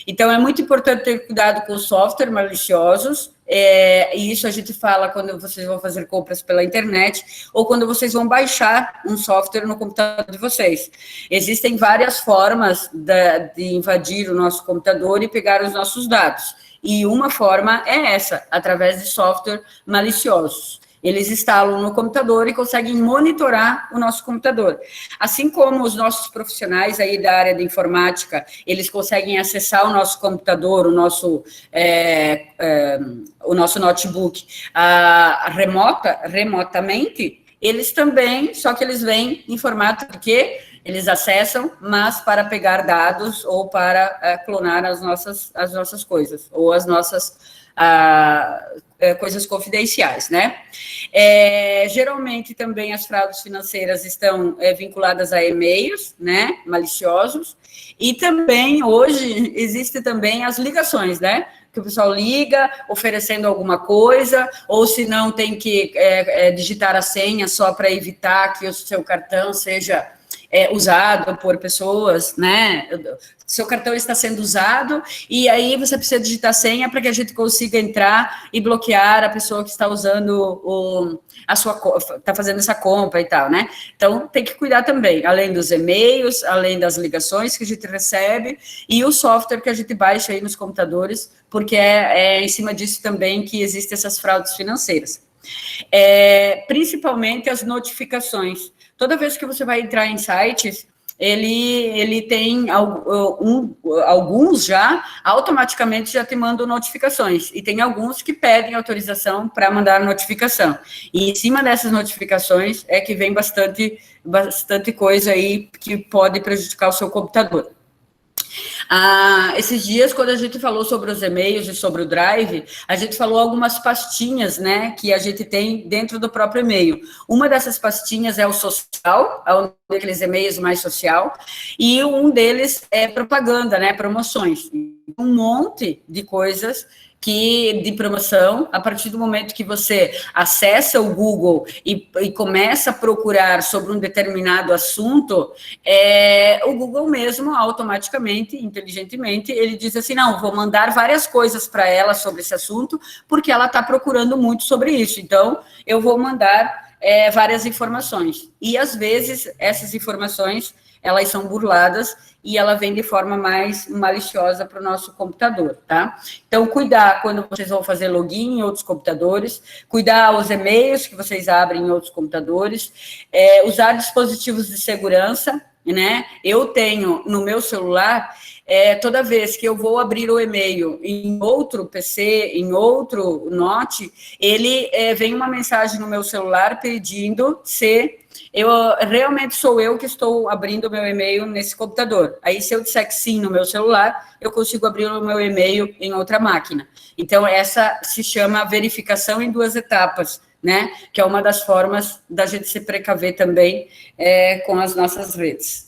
Então, é muito importante ter cuidado com os softwares maliciosos, e isso a gente fala quando vocês vão fazer compras pela internet, ou quando vocês vão baixar um software no computador de vocês. Existem várias formas de invadir o nosso computador e pegar os nossos dados, e uma forma é essa, através de software maliciosos. Eles instalam no computador e conseguem monitorar o nosso computador. Assim como os nossos profissionais aí da área de informática, eles conseguem acessar o nosso computador, o nosso notebook remotamente, eles também, só que eles vêm em formato de quê? Eles acessam, mas para pegar dados ou para clonar as nossas coisas, ou as nossas coisas confidenciais, né? Geralmente também as fraudes financeiras estão vinculadas a e-mails, né, maliciosos, e também hoje existe também as ligações, né, que o pessoal liga oferecendo alguma coisa, ou se não tem que digitar a senha só para evitar que o seu cartão seja usado por pessoas, né? Seu cartão está sendo usado e aí você precisa digitar senha para que a gente consiga entrar e bloquear a pessoa que está usando está fazendo essa compra e tal, né? Então, tem que cuidar também, além dos e-mails, além das ligações que a gente recebe e o software que a gente baixa aí nos computadores, porque é em cima disso também que existem essas fraudes financeiras. Principalmente as notificações. Toda vez que você vai entrar em sites, ele tem alguns já, automaticamente já te mandam notificações, e tem alguns que pedem autorização para mandar notificação, e em cima dessas notificações é que vem bastante coisa aí que pode prejudicar o seu computador. Esses dias, quando a gente falou sobre os e-mails e sobre o Drive, a gente falou algumas pastinhas, né, que a gente tem dentro do próprio e-mail. Uma dessas pastinhas é o social, é um daqueles e-mails mais social, e um deles é propaganda, né, promoções. Um monte de coisas de promoção, a partir do momento que você acessa o Google e começa a procurar sobre um determinado assunto, o Google mesmo, automaticamente, inteligentemente, ele diz assim, não, vou mandar várias coisas para ela sobre esse assunto, porque ela está procurando muito sobre isso, então eu vou mandar várias informações. E, às vezes, essas informações, elas são burladas e ela vem de forma mais maliciosa para o nosso computador, tá? Então, cuidar quando vocês vão fazer login em outros computadores, cuidar os e-mails que vocês abrem em outros computadores, usar dispositivos de segurança, né? Eu tenho no meu celular, toda vez que eu vou abrir o e-mail em outro PC, em outro Note, ele vem uma mensagem no meu celular pedindo se realmente sou eu que estou abrindo o meu e-mail nesse computador. Aí, se eu disser que sim no meu celular, eu consigo abrir o meu e-mail em outra máquina. Então, essa se chama verificação em 2 etapas, né? Que é uma das formas da gente se precaver também com as nossas redes.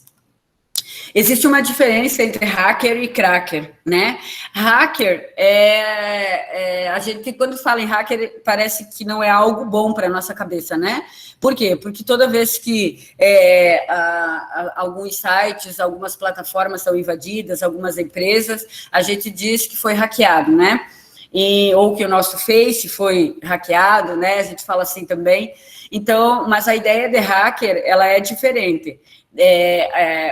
Existe uma diferença entre hacker e cracker, né? Hacker, a gente, quando fala em hacker, parece que não é algo bom para a nossa cabeça, né? Por quê? Porque toda vez que alguns sites, algumas plataformas são invadidas, algumas empresas, a gente diz que foi hackeado, né? Ou que o nosso Face foi hackeado, né? A gente fala assim também. Então, mas a ideia de hacker, ela é diferente.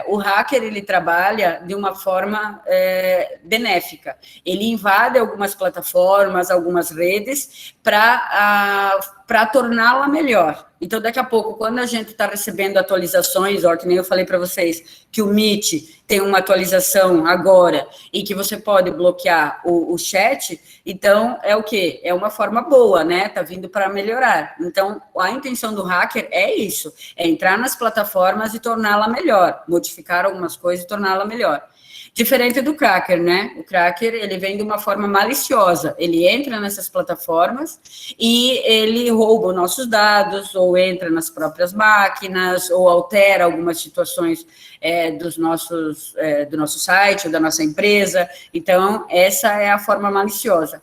O hacker, ele trabalha de uma forma benéfica. Ele invade algumas plataformas, algumas redes, para torná-la melhor. Então, daqui a pouco, quando a gente está recebendo atualizações, que nem eu falei para vocês, que o Meet tem uma atualização agora, e que você pode bloquear o chat, então, é o quê? É uma forma boa, né? Está vindo para melhorar. Então, a intenção do hacker é isso, é entrar nas plataformas e torná-la melhor, modificar algumas coisas e torná-la melhor. Diferente do cracker, né? O cracker, ele vem de uma forma maliciosa. Ele entra nessas plataformas e ele rouba os nossos dados, ou entra nas próprias máquinas, ou altera algumas situações do nosso site, ou da nossa empresa. Então, essa é a forma maliciosa.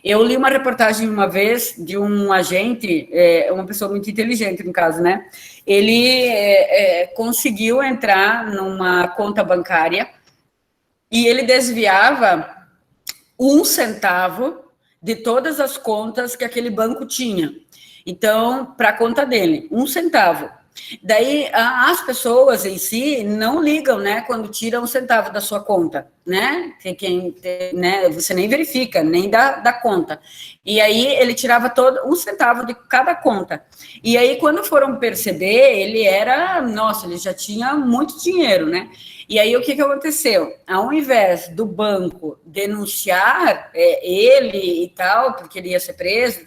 Eu li uma reportagem uma vez de um agente, uma pessoa muito inteligente, no caso, né? Ele conseguiu entrar numa conta bancária e ele desviava 1 centavo de todas as contas que aquele banco tinha. Então, para a conta dele, 1 centavo. Daí, as pessoas em si não ligam, né, quando tiram 1 centavo da sua conta, né, né, você nem verifica, nem dá conta. E aí, ele tirava 1 centavo de cada conta. E aí, quando foram perceber, ele ele já tinha muito dinheiro, né? E aí, o que aconteceu? Ao invés do banco denunciar ele e tal, porque ele ia ser preso,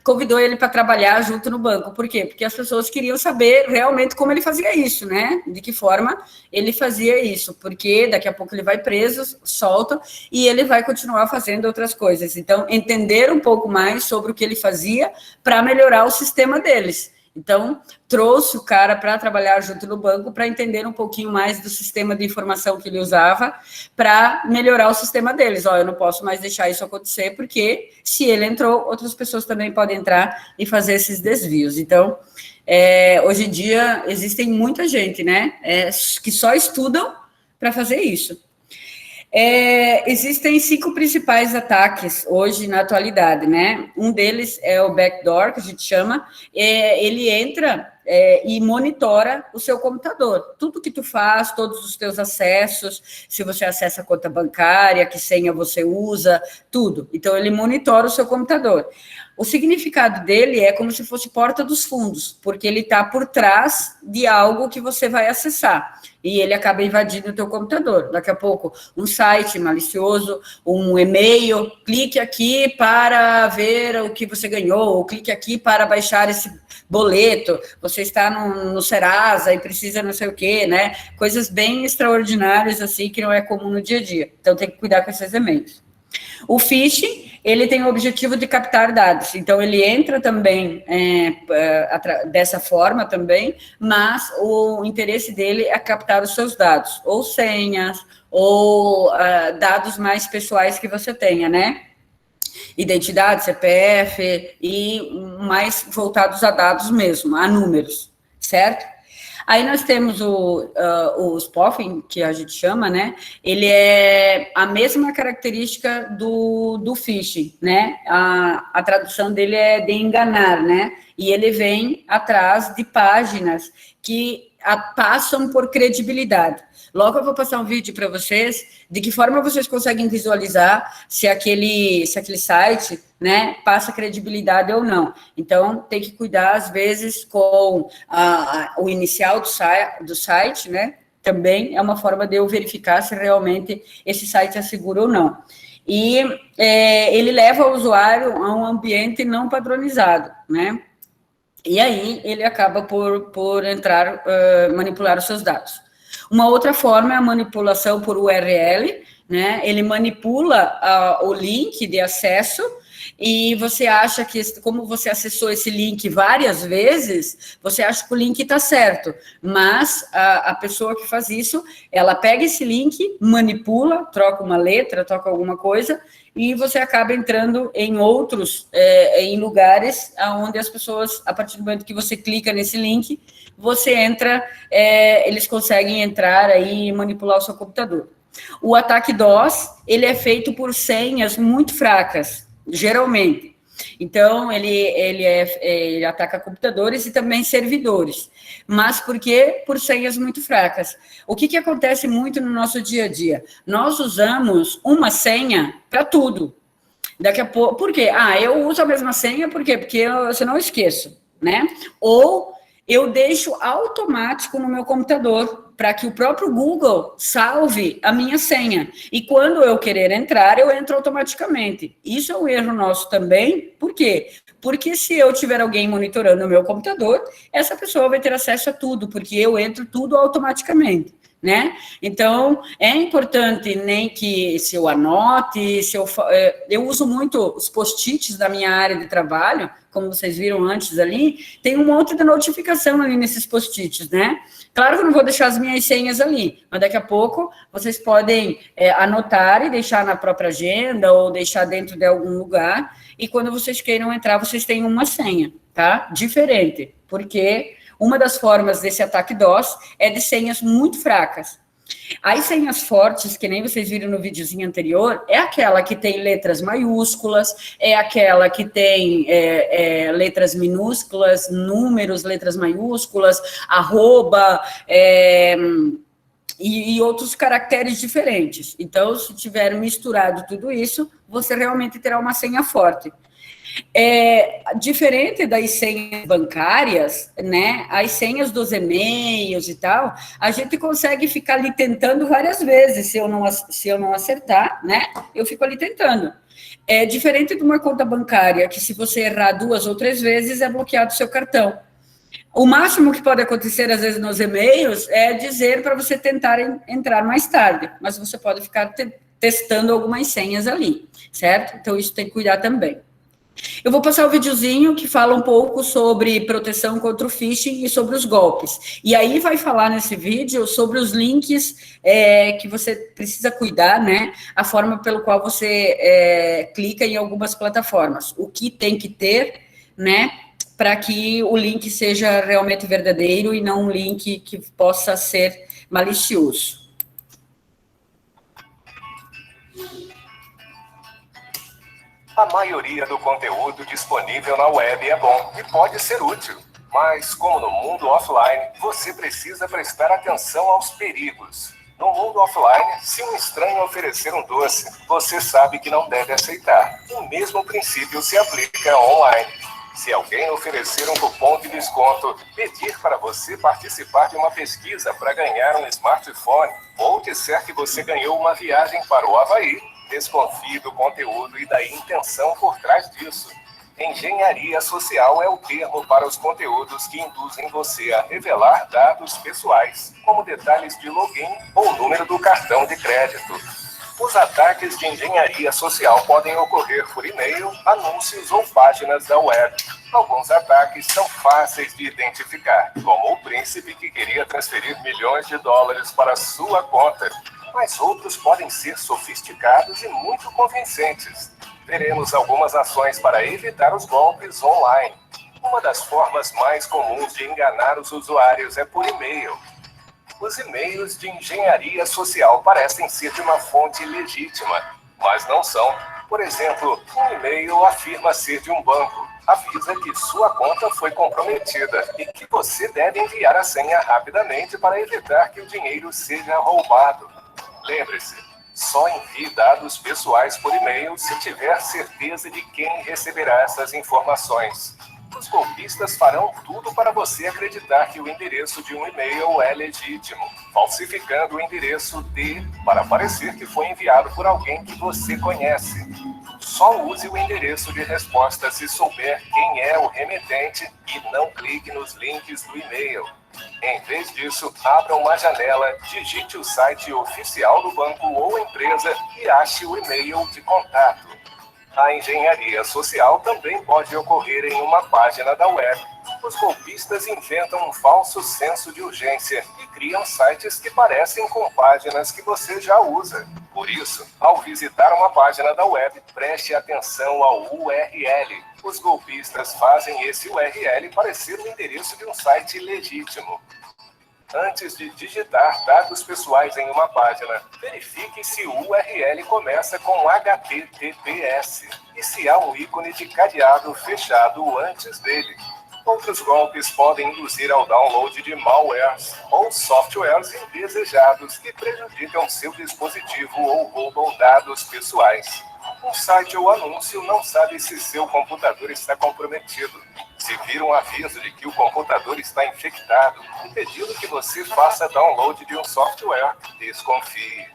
convidou ele para trabalhar junto no banco. Por quê? Porque as pessoas queriam saber realmente como ele fazia isso, né? De que forma ele fazia isso, porque daqui a pouco ele vai preso, solta, e ele vai continuar fazendo outras coisas. Então, entender um pouco mais sobre o que ele fazia para melhorar o sistema deles. Então, trouxe o cara para trabalhar junto no banco para entender um pouquinho mais do sistema de informação que ele usava para melhorar o sistema deles. Eu não posso mais deixar isso acontecer, porque se ele entrou, outras pessoas também podem entrar e fazer esses desvios. Então, hoje em dia, existem muita gente, né, que só estudam para fazer isso. Existem 5 principais ataques hoje na atualidade, né? Um deles é o backdoor, que a gente chama. Ele entra e monitora o seu computador. Tudo que tu faz, todos os teus acessos, se você acessa a conta bancária, que senha você usa, tudo. Então, ele monitora o seu computador. O significado dele é como se fosse porta dos fundos, porque ele está por trás de algo que você vai acessar, e ele acaba invadindo o teu computador. Daqui a pouco, um site malicioso, um e-mail, clique aqui para ver o que você ganhou, ou clique aqui para baixar esse boleto, você está no Serasa e precisa não sei o quê, né? Coisas bem extraordinárias, assim, que não é comum no dia a dia. Então, tem que cuidar com esses e-mails. O phishing, ele tem o objetivo de captar dados, então ele entra também dessa forma também, mas o interesse dele é captar os seus dados, ou senhas, ou dados mais pessoais que você tenha, né? Identidade, CPF, e mais voltados a dados mesmo, a números, certo? Aí nós temos o spoofing, que a gente chama, né? Ele é a mesma característica do phishing, né? A tradução dele é de enganar, né? E ele vem atrás de páginas que passam por credibilidade. Logo eu vou passar um vídeo para vocês de que forma vocês conseguem visualizar se aquele site, né, passa credibilidade ou não. Então, tem que cuidar, às vezes, com o inicial do site, né, também é uma forma de eu verificar se realmente esse site é seguro ou não. E ele leva o usuário a um ambiente não padronizado, né, e aí ele acaba por entrar, manipular os seus dados. Uma outra forma é a manipulação por URL, né? Ele manipula o link de acesso e você acha que, como você acessou esse link várias vezes, você acha que o link está certo, mas a pessoa que faz isso, ela pega esse link, manipula, troca uma letra, troca alguma coisa, e você acaba entrando em outros, em lugares onde as pessoas, a partir do momento que você clica nesse link, você entra, eles conseguem entrar aí e manipular o seu computador. O ataque DOS, ele é feito por senhas muito fracas, geralmente. Então, ele ataca computadores e também servidores. Mas por quê? Por senhas muito fracas. O que acontece muito no nosso dia a dia? Nós usamos uma senha para tudo. Daqui a pouco, por quê? Eu uso a mesma senha, por quê? Porque senão eu esqueço, né? Ou eu deixo automático no meu computador, para que o próprio Google salve a minha senha. E quando eu querer entrar, eu entro automaticamente. Isso é um erro nosso também. Por quê? Porque se eu tiver alguém monitorando o meu computador, essa pessoa vai ter acesso a tudo, porque eu entro tudo automaticamente, né? Então, é importante nem que se eu anote, eu uso muito os post-its da minha área de trabalho, como vocês viram antes ali, tem um monte de notificação ali nesses post-its, né? Claro que eu não vou deixar as minhas senhas ali, mas daqui a pouco vocês podem anotar e deixar na própria agenda ou deixar dentro de algum lugar, e quando vocês queiram entrar, vocês têm uma senha, tá? Diferente, porque uma das formas desse ataque DOS é de senhas muito fracas. As senhas fortes, que nem vocês viram no videozinho anterior, é aquela que tem letras maiúsculas, é aquela que tem letras minúsculas, números, letras maiúsculas, arroba, e outros caracteres diferentes. Então, se tiver misturado tudo isso, você realmente terá uma senha forte. Diferente das senhas bancárias, né, as senhas dos e-mails e tal, a gente consegue ficar ali tentando várias vezes, se eu não acertar, né, eu fico ali tentando. É diferente de uma conta bancária, que se você errar 2 ou 3 vezes, é bloqueado o seu cartão. O máximo que pode acontecer, às vezes, nos e-mails, é dizer para você tentar entrar mais tarde, mas você pode ficar testando algumas senhas ali, certo? Então, isso tem que cuidar também. Eu vou passar o videozinho que fala um pouco sobre proteção contra o phishing e sobre os golpes. E aí vai falar nesse vídeo sobre os links que você precisa cuidar, né? A forma pelo qual você clica em algumas plataformas. O que tem que ter, né? Para que o link seja realmente verdadeiro e não um link que possa ser malicioso. A maioria do conteúdo disponível na web é bom e pode ser útil. Mas, como no mundo offline, você precisa prestar atenção aos perigos. No mundo offline, se um estranho oferecer um doce, você sabe que não deve aceitar. O mesmo princípio se aplica online. Se alguém oferecer um cupom de desconto, pedir para você participar de uma pesquisa para ganhar um smartphone, ou disser que você ganhou uma viagem para o Havaí, desconfie do conteúdo e da intenção por trás disso. Engenharia social é o termo para os conteúdos que induzem você a revelar dados pessoais, como detalhes de login ou número do cartão de crédito. Os ataques de engenharia social podem ocorrer por e-mail, anúncios ou páginas da web. Alguns ataques são fáceis de identificar, como o príncipe que queria transferir milhões de dólares para sua conta, mas outros podem ser sofisticados e muito convincentes. Veremos algumas ações para evitar os golpes online. Uma das formas mais comuns de enganar os usuários é por e-mail. Os e-mails de engenharia social parecem ser de uma fonte legítima, mas não são. Por exemplo, um e-mail afirma ser de um banco, avisa que sua conta foi comprometida e que você deve enviar a senha rapidamente para evitar que o dinheiro seja roubado. Lembre-se, só envie dados pessoais por e-mail se tiver certeza de quem receberá essas informações. Os golpistas farão tudo para você acreditar que o endereço de um e-mail é legítimo, falsificando o endereço para parecer que foi enviado por alguém que você conhece. Só use o endereço de resposta se souber quem é o remetente e não clique nos links do e-mail. Em vez disso, abra uma janela, digite o site oficial do banco ou empresa e ache o e-mail de contato. A engenharia social também pode ocorrer em uma página da web. Os golpistas inventam um falso senso de urgência e criam sites que parecem com páginas que você já usa. Por isso, ao visitar uma página da web, preste atenção ao URL. Os golpistas fazem esse URL parecer o endereço de um site legítimo. Antes de digitar dados pessoais em uma página, verifique se o URL começa com HTTPS e se há um ícone de cadeado fechado antes dele. Outros golpes podem induzir ao download de malwares ou softwares indesejados que prejudicam seu dispositivo ou roubam dados pessoais. Um site ou anúncio não sabe se seu computador está comprometido. Se vir um aviso de que o computador está infectado, impedindo que você faça download de um software, desconfie.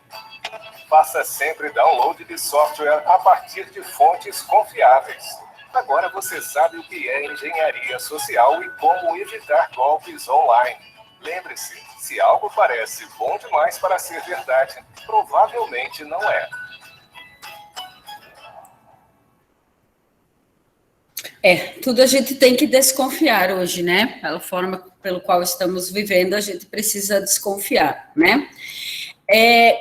Faça sempre download de software a partir de fontes confiáveis. Agora você sabe o que é engenharia social e como evitar golpes online. Lembre-se, se algo parece bom demais para ser verdade, provavelmente não é. Tudo a gente tem que desconfiar hoje, né? Pela forma pelo qual estamos vivendo, a gente precisa desconfiar, né?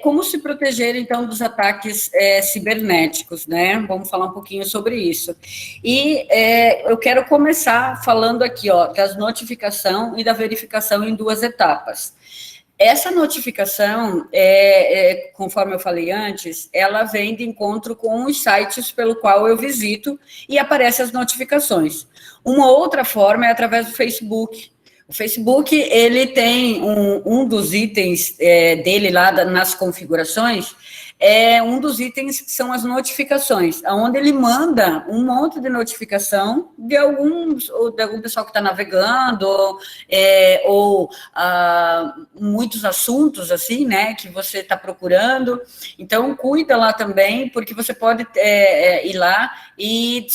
Como se proteger, então, dos ataques cibernéticos, né? Vamos falar um pouquinho sobre isso. E eu quero começar falando aqui, das notificação e da verificação em 2 etapas. Essa notificação, conforme eu falei antes, ela vem de encontro com os sites pelo qual eu visito e aparecem as notificações. Uma outra forma é através do Facebook. O Facebook, ele tem um dos itens dele lá nas configurações, um dos itens que são as notificações, onde ele manda um monte de notificação de algum pessoal que está navegando, ou muitos assuntos, assim, né, que você está procurando. Então, cuida lá também, porque você pode ir lá e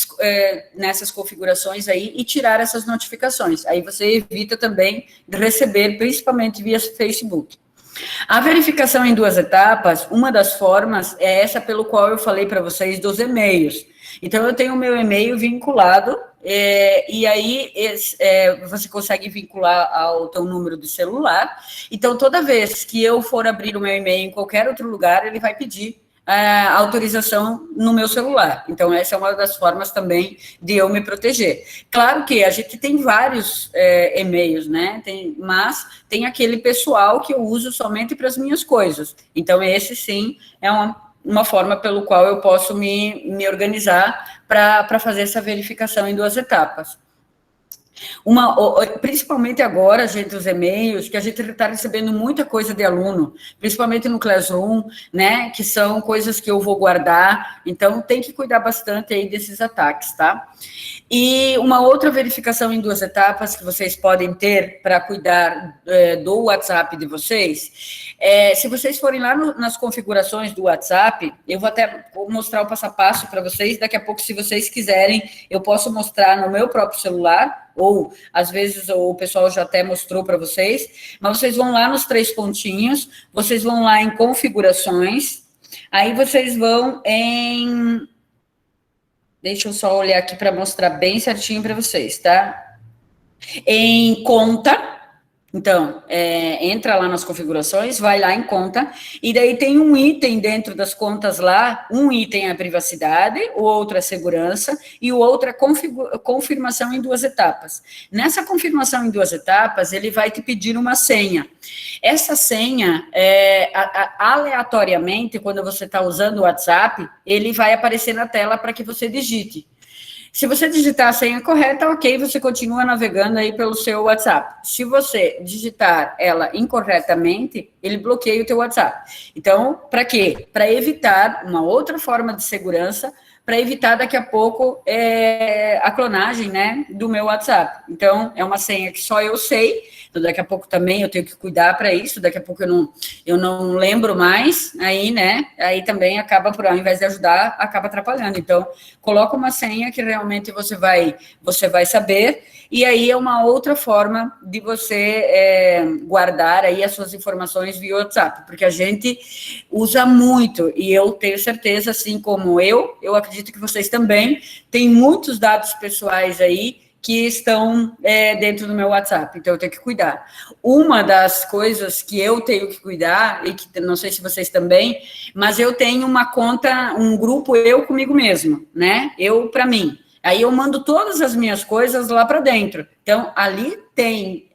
nessas configurações aí e tirar essas notificações. Aí você evita também de receber, principalmente via Facebook. A verificação em 2 etapas, uma das formas é essa pelo qual eu falei para vocês dos e-mails. Então, eu tenho o meu e-mail vinculado, e aí você consegue vincular ao teu número de celular. Então, toda vez que eu for abrir o meu e-mail em qualquer outro lugar, ele vai pedir autorização no meu celular. Então, essa é uma das formas também de eu me proteger. Claro que a gente tem vários e-mails, né? Mas tem aquele pessoal que eu uso somente para as minhas coisas. Então, esse sim é uma forma pelo qual eu posso me organizar para fazer essa verificação em 2 etapas. Principalmente agora, gente, os e-mails, que a gente está recebendo muita coisa de aluno, principalmente no Classroom, né, que são coisas que eu vou guardar, então tem que cuidar bastante aí desses ataques, tá? E uma outra verificação em 2 etapas que vocês podem ter para cuidar do WhatsApp de vocês, se vocês forem lá nas configurações do WhatsApp, eu vou até mostrar o passo a passo para vocês, daqui a pouco, se vocês quiserem, eu posso mostrar no meu próprio celular, ou às vezes o pessoal já até mostrou para vocês, mas vocês vão lá nos 3 pontinhos, vocês vão lá em configurações, aí vocês vão em... Deixa eu só olhar aqui para mostrar bem certinho para vocês, tá? Em conta. Então, entra lá nas configurações, vai lá em conta, e daí tem um item dentro das contas lá, um item é a privacidade, o outro é segurança, e o outro é confirmação em 2 etapas. Nessa confirmação em 2 etapas, ele vai te pedir uma senha. Essa senha, aleatoriamente, quando você está usando o WhatsApp, ele vai aparecer na tela para que você digite. Se você digitar a senha correta, ok, você continua navegando aí pelo seu WhatsApp. Se você digitar ela incorretamente, ele bloqueia o teu WhatsApp. Então, para quê? Para evitar uma outra forma de segurança, para evitar daqui a pouco a clonagem, né, do meu WhatsApp. Então, é uma senha que só eu sei, então daqui a pouco também eu tenho que cuidar para isso, daqui a pouco eu não lembro mais, aí, né, aí também acaba, ao invés de ajudar, acaba atrapalhando. Então, coloca uma senha que realmente você vai saber, e aí é uma outra forma de você guardar aí as suas informações via WhatsApp, porque a gente usa muito, e eu tenho certeza, assim como eu acredito que vocês também, têm muitos dados pessoais aí que estão dentro do meu WhatsApp, então eu tenho que cuidar. Uma das coisas que eu tenho que cuidar, e que não sei se vocês também, mas eu tenho uma conta, um grupo eu comigo mesmo, né? Eu para mim. Aí eu mando todas as minhas coisas lá para dentro. Então, ali tem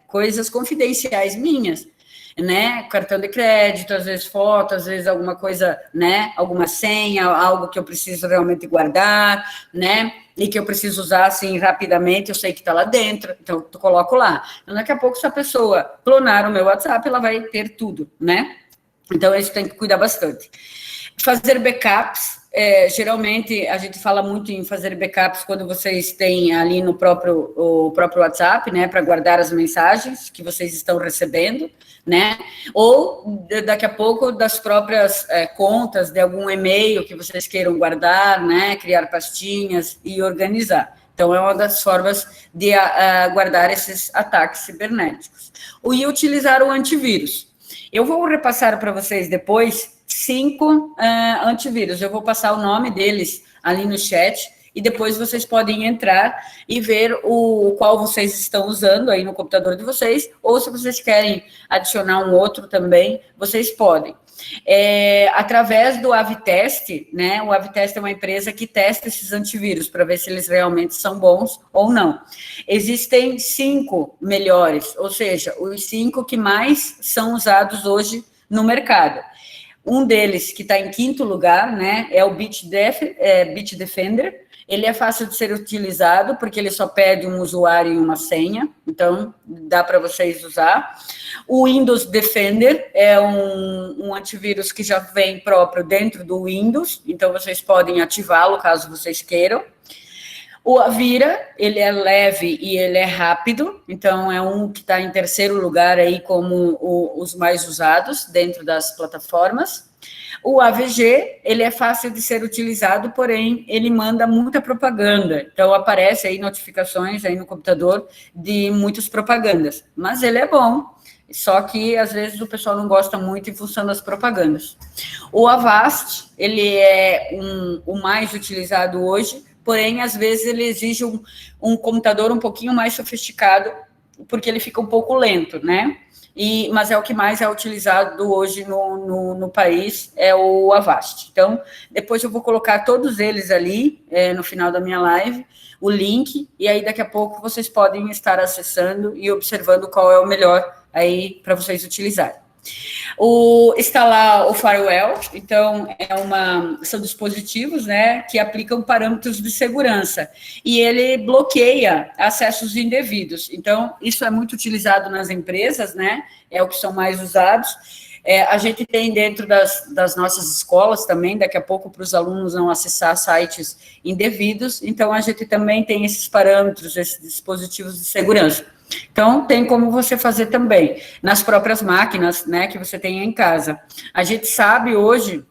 coisas confidenciais minhas, né? Cartão de crédito, às vezes foto, às vezes alguma coisa, né? Alguma senha, algo que eu preciso realmente guardar, né? E que eu preciso usar, assim, rapidamente, eu sei que está lá dentro, então eu coloco lá. Então, daqui a pouco, se a pessoa clonar o meu WhatsApp, ela vai ter tudo, né? Então, isso tem que cuidar bastante. Fazer backups. Geralmente, a gente fala muito em fazer backups quando vocês têm ali no próprio WhatsApp, né, para guardar as mensagens que vocês estão recebendo, né, ou daqui a pouco das próprias contas de algum e-mail que vocês queiram guardar, né, criar pastinhas e organizar. Então, é uma das formas de guardar esses ataques cibernéticos. E utilizar o antivírus. Eu vou repassar para vocês depois 5 antivírus. Eu vou passar o nome deles ali no chat e depois vocês podem entrar e ver o qual vocês estão usando aí no computador de vocês, ou se vocês querem adicionar um outro também, vocês podem. Através do Avitest, né? O Avitest é uma empresa que testa esses antivírus para ver se eles realmente são bons ou não. Existem 5 melhores, ou seja, os 5 que mais são usados hoje no mercado. Um deles, que está em 5º lugar, né, é o Bitdefender. Ele é fácil de ser utilizado, porque ele só pede um usuário e uma senha, então dá para vocês usar. O Windows Defender é um antivírus que já vem próprio dentro do Windows, então vocês podem ativá-lo caso vocês queiram. O Avira, ele é leve e ele é rápido, então é um que está em 3º lugar aí como os mais usados dentro das plataformas. O AVG, ele é fácil de ser utilizado, porém ele manda muita propaganda, então aparece aí notificações aí no computador de muitas propagandas, mas ele é bom, só que às vezes o pessoal não gosta muito em função das propagandas. O Avast, ele é o mais utilizado hoje, porém, às vezes ele exige um computador um pouquinho mais sofisticado, porque ele fica um pouco lento, né? Mas é o que mais é utilizado hoje no país, é o Avast. Então, depois eu vou colocar todos eles ali, no final da minha live, o link, e aí daqui a pouco vocês podem estar acessando e observando qual é o melhor aí para vocês utilizarem. Está lá o firewall, então são dispositivos, né, que aplicam parâmetros de segurança e ele bloqueia acessos indevidos. Então, isso é muito utilizado nas empresas, né, é o que são mais usados. A gente tem dentro das nossas escolas também, daqui a pouco, para os alunos não acessar sites indevidos, então a gente também tem esses parâmetros, esses dispositivos de segurança. Então, tem como você fazer também, nas próprias máquinas, né, que você tem em casa. A gente sabe hoje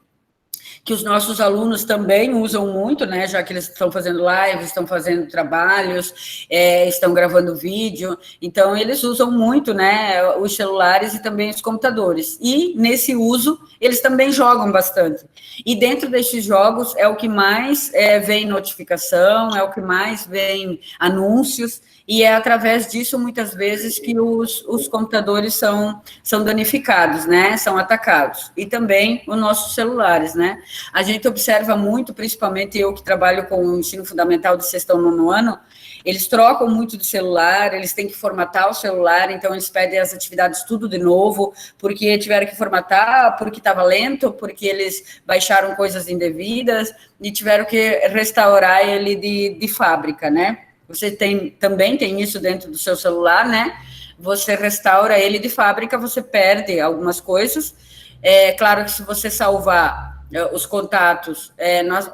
que os nossos alunos também usam muito, né, já que eles estão fazendo lives, estão fazendo trabalhos, estão gravando vídeo, então eles usam muito, né, os celulares e também os computadores. E, nesse uso, eles também jogam bastante. E dentro desses jogos é o que mais vem notificação, é o que mais vem anúncios, e é através disso, muitas vezes, que os computadores são danificados, né, são atacados. E também os nossos celulares, né. A gente observa muito, principalmente eu que trabalho com o ensino fundamental de sexto ao nono ano, eles trocam muito de celular, eles têm que formatar o celular, então eles pedem as atividades tudo de novo, porque tiveram que formatar, porque estava lento, porque eles baixaram coisas indevidas, e tiveram que restaurar ele de fábrica, né. Você também tem isso dentro do seu celular, né? Você restaura ele de fábrica, você perde algumas coisas. É claro que se você salvar os contatos,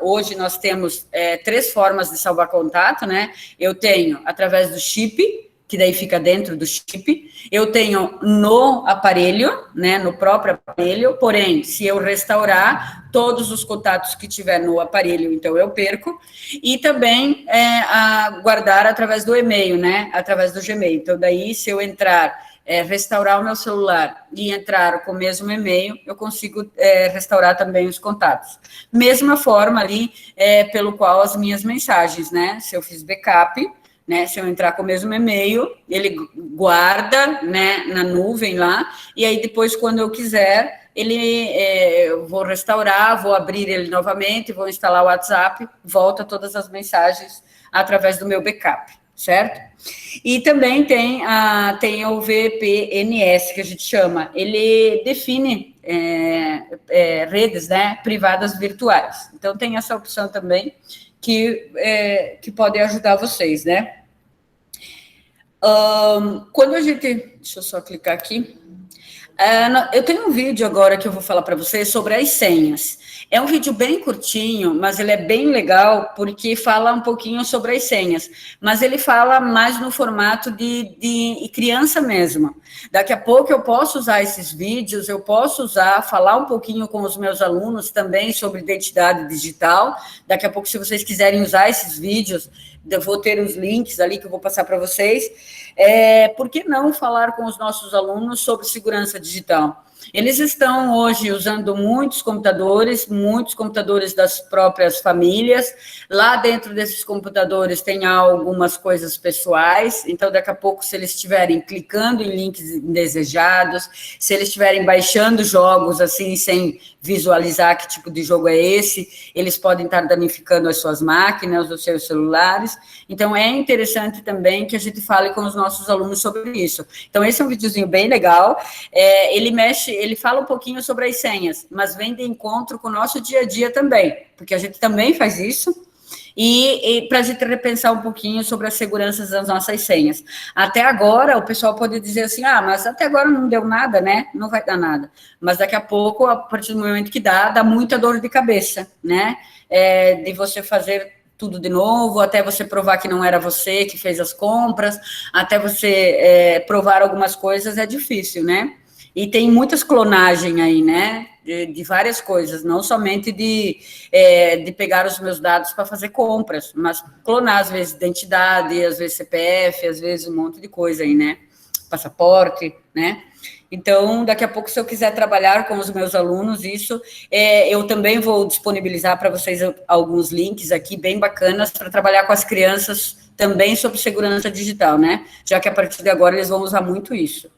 hoje nós temos 3 formas de salvar contato, né? Eu tenho através do chip, que daí fica dentro do chip, eu tenho no aparelho, né, no próprio aparelho, porém, se eu restaurar todos os contatos que tiver no aparelho, então eu perco, e também guardar através do e-mail, né, através do Gmail. Então, daí, se eu entrar, restaurar o meu celular e entrar com o mesmo e-mail, eu consigo restaurar também os contatos. Mesma forma ali, pelo qual as minhas mensagens, né, se eu fiz backup, né, se eu entrar com o mesmo e-mail, ele guarda, né, na nuvem lá, e aí depois, quando eu quiser, eu vou restaurar, vou abrir ele novamente, vou instalar o WhatsApp, volta todas as mensagens através do meu backup, certo? E também tem o VPNs, que a gente chama, ele define redes, né, privadas virtuais. Então, tem essa opção também, que podem ajudar vocês, né? Quando a gente... Deixa eu só clicar aqui. Eu tenho um vídeo agora que eu vou falar para vocês sobre as senhas. É um vídeo bem curtinho, mas ele é bem legal, porque fala um pouquinho sobre as senhas. Mas ele fala mais no formato de criança mesmo. Daqui a pouco eu posso usar esses vídeos, eu posso falar um pouquinho com os meus alunos também sobre identidade digital. Daqui a pouco, se vocês quiserem usar esses vídeos, eu vou ter os links ali que eu vou passar para vocês. Por que não falar com os nossos alunos sobre segurança digital? Eles estão hoje usando muitos computadores das próprias famílias. Lá dentro desses computadores tem algumas coisas pessoais, então daqui a pouco, se eles estiverem clicando em links indesejados, se eles estiverem baixando jogos assim, sem visualizar que tipo de jogo é esse, eles podem estar danificando as suas máquinas, os seus celulares. Então, é interessante também que a gente fale com os nossos alunos sobre isso. Então, esse é um videozinho bem legal. Ele fala um pouquinho sobre as senhas, mas vem de encontro com o nosso dia a dia também, porque a gente também faz isso, e para a gente repensar um pouquinho sobre a segurança das nossas senhas. Até agora, o pessoal pode dizer assim, mas até agora não deu nada, né? Não vai dar nada. Mas daqui a pouco, a partir do momento que dá muita dor de cabeça, né? De você fazer tudo de novo, até você provar que não era você que fez as compras, até você provar algumas coisas, é difícil, né? E tem muitas clonagens aí, né? De várias coisas, não somente de pegar os meus dados para fazer compras, mas clonar, às vezes, identidade, às vezes CPF, às vezes um monte de coisa aí, né? passaporte, né? Então, daqui a pouco, se eu quiser trabalhar com os meus alunos, isso, eu também vou disponibilizar para vocês alguns links aqui bem bacanas para trabalhar com as crianças também sobre segurança digital, né? Já que a partir de agora eles vão usar muito isso.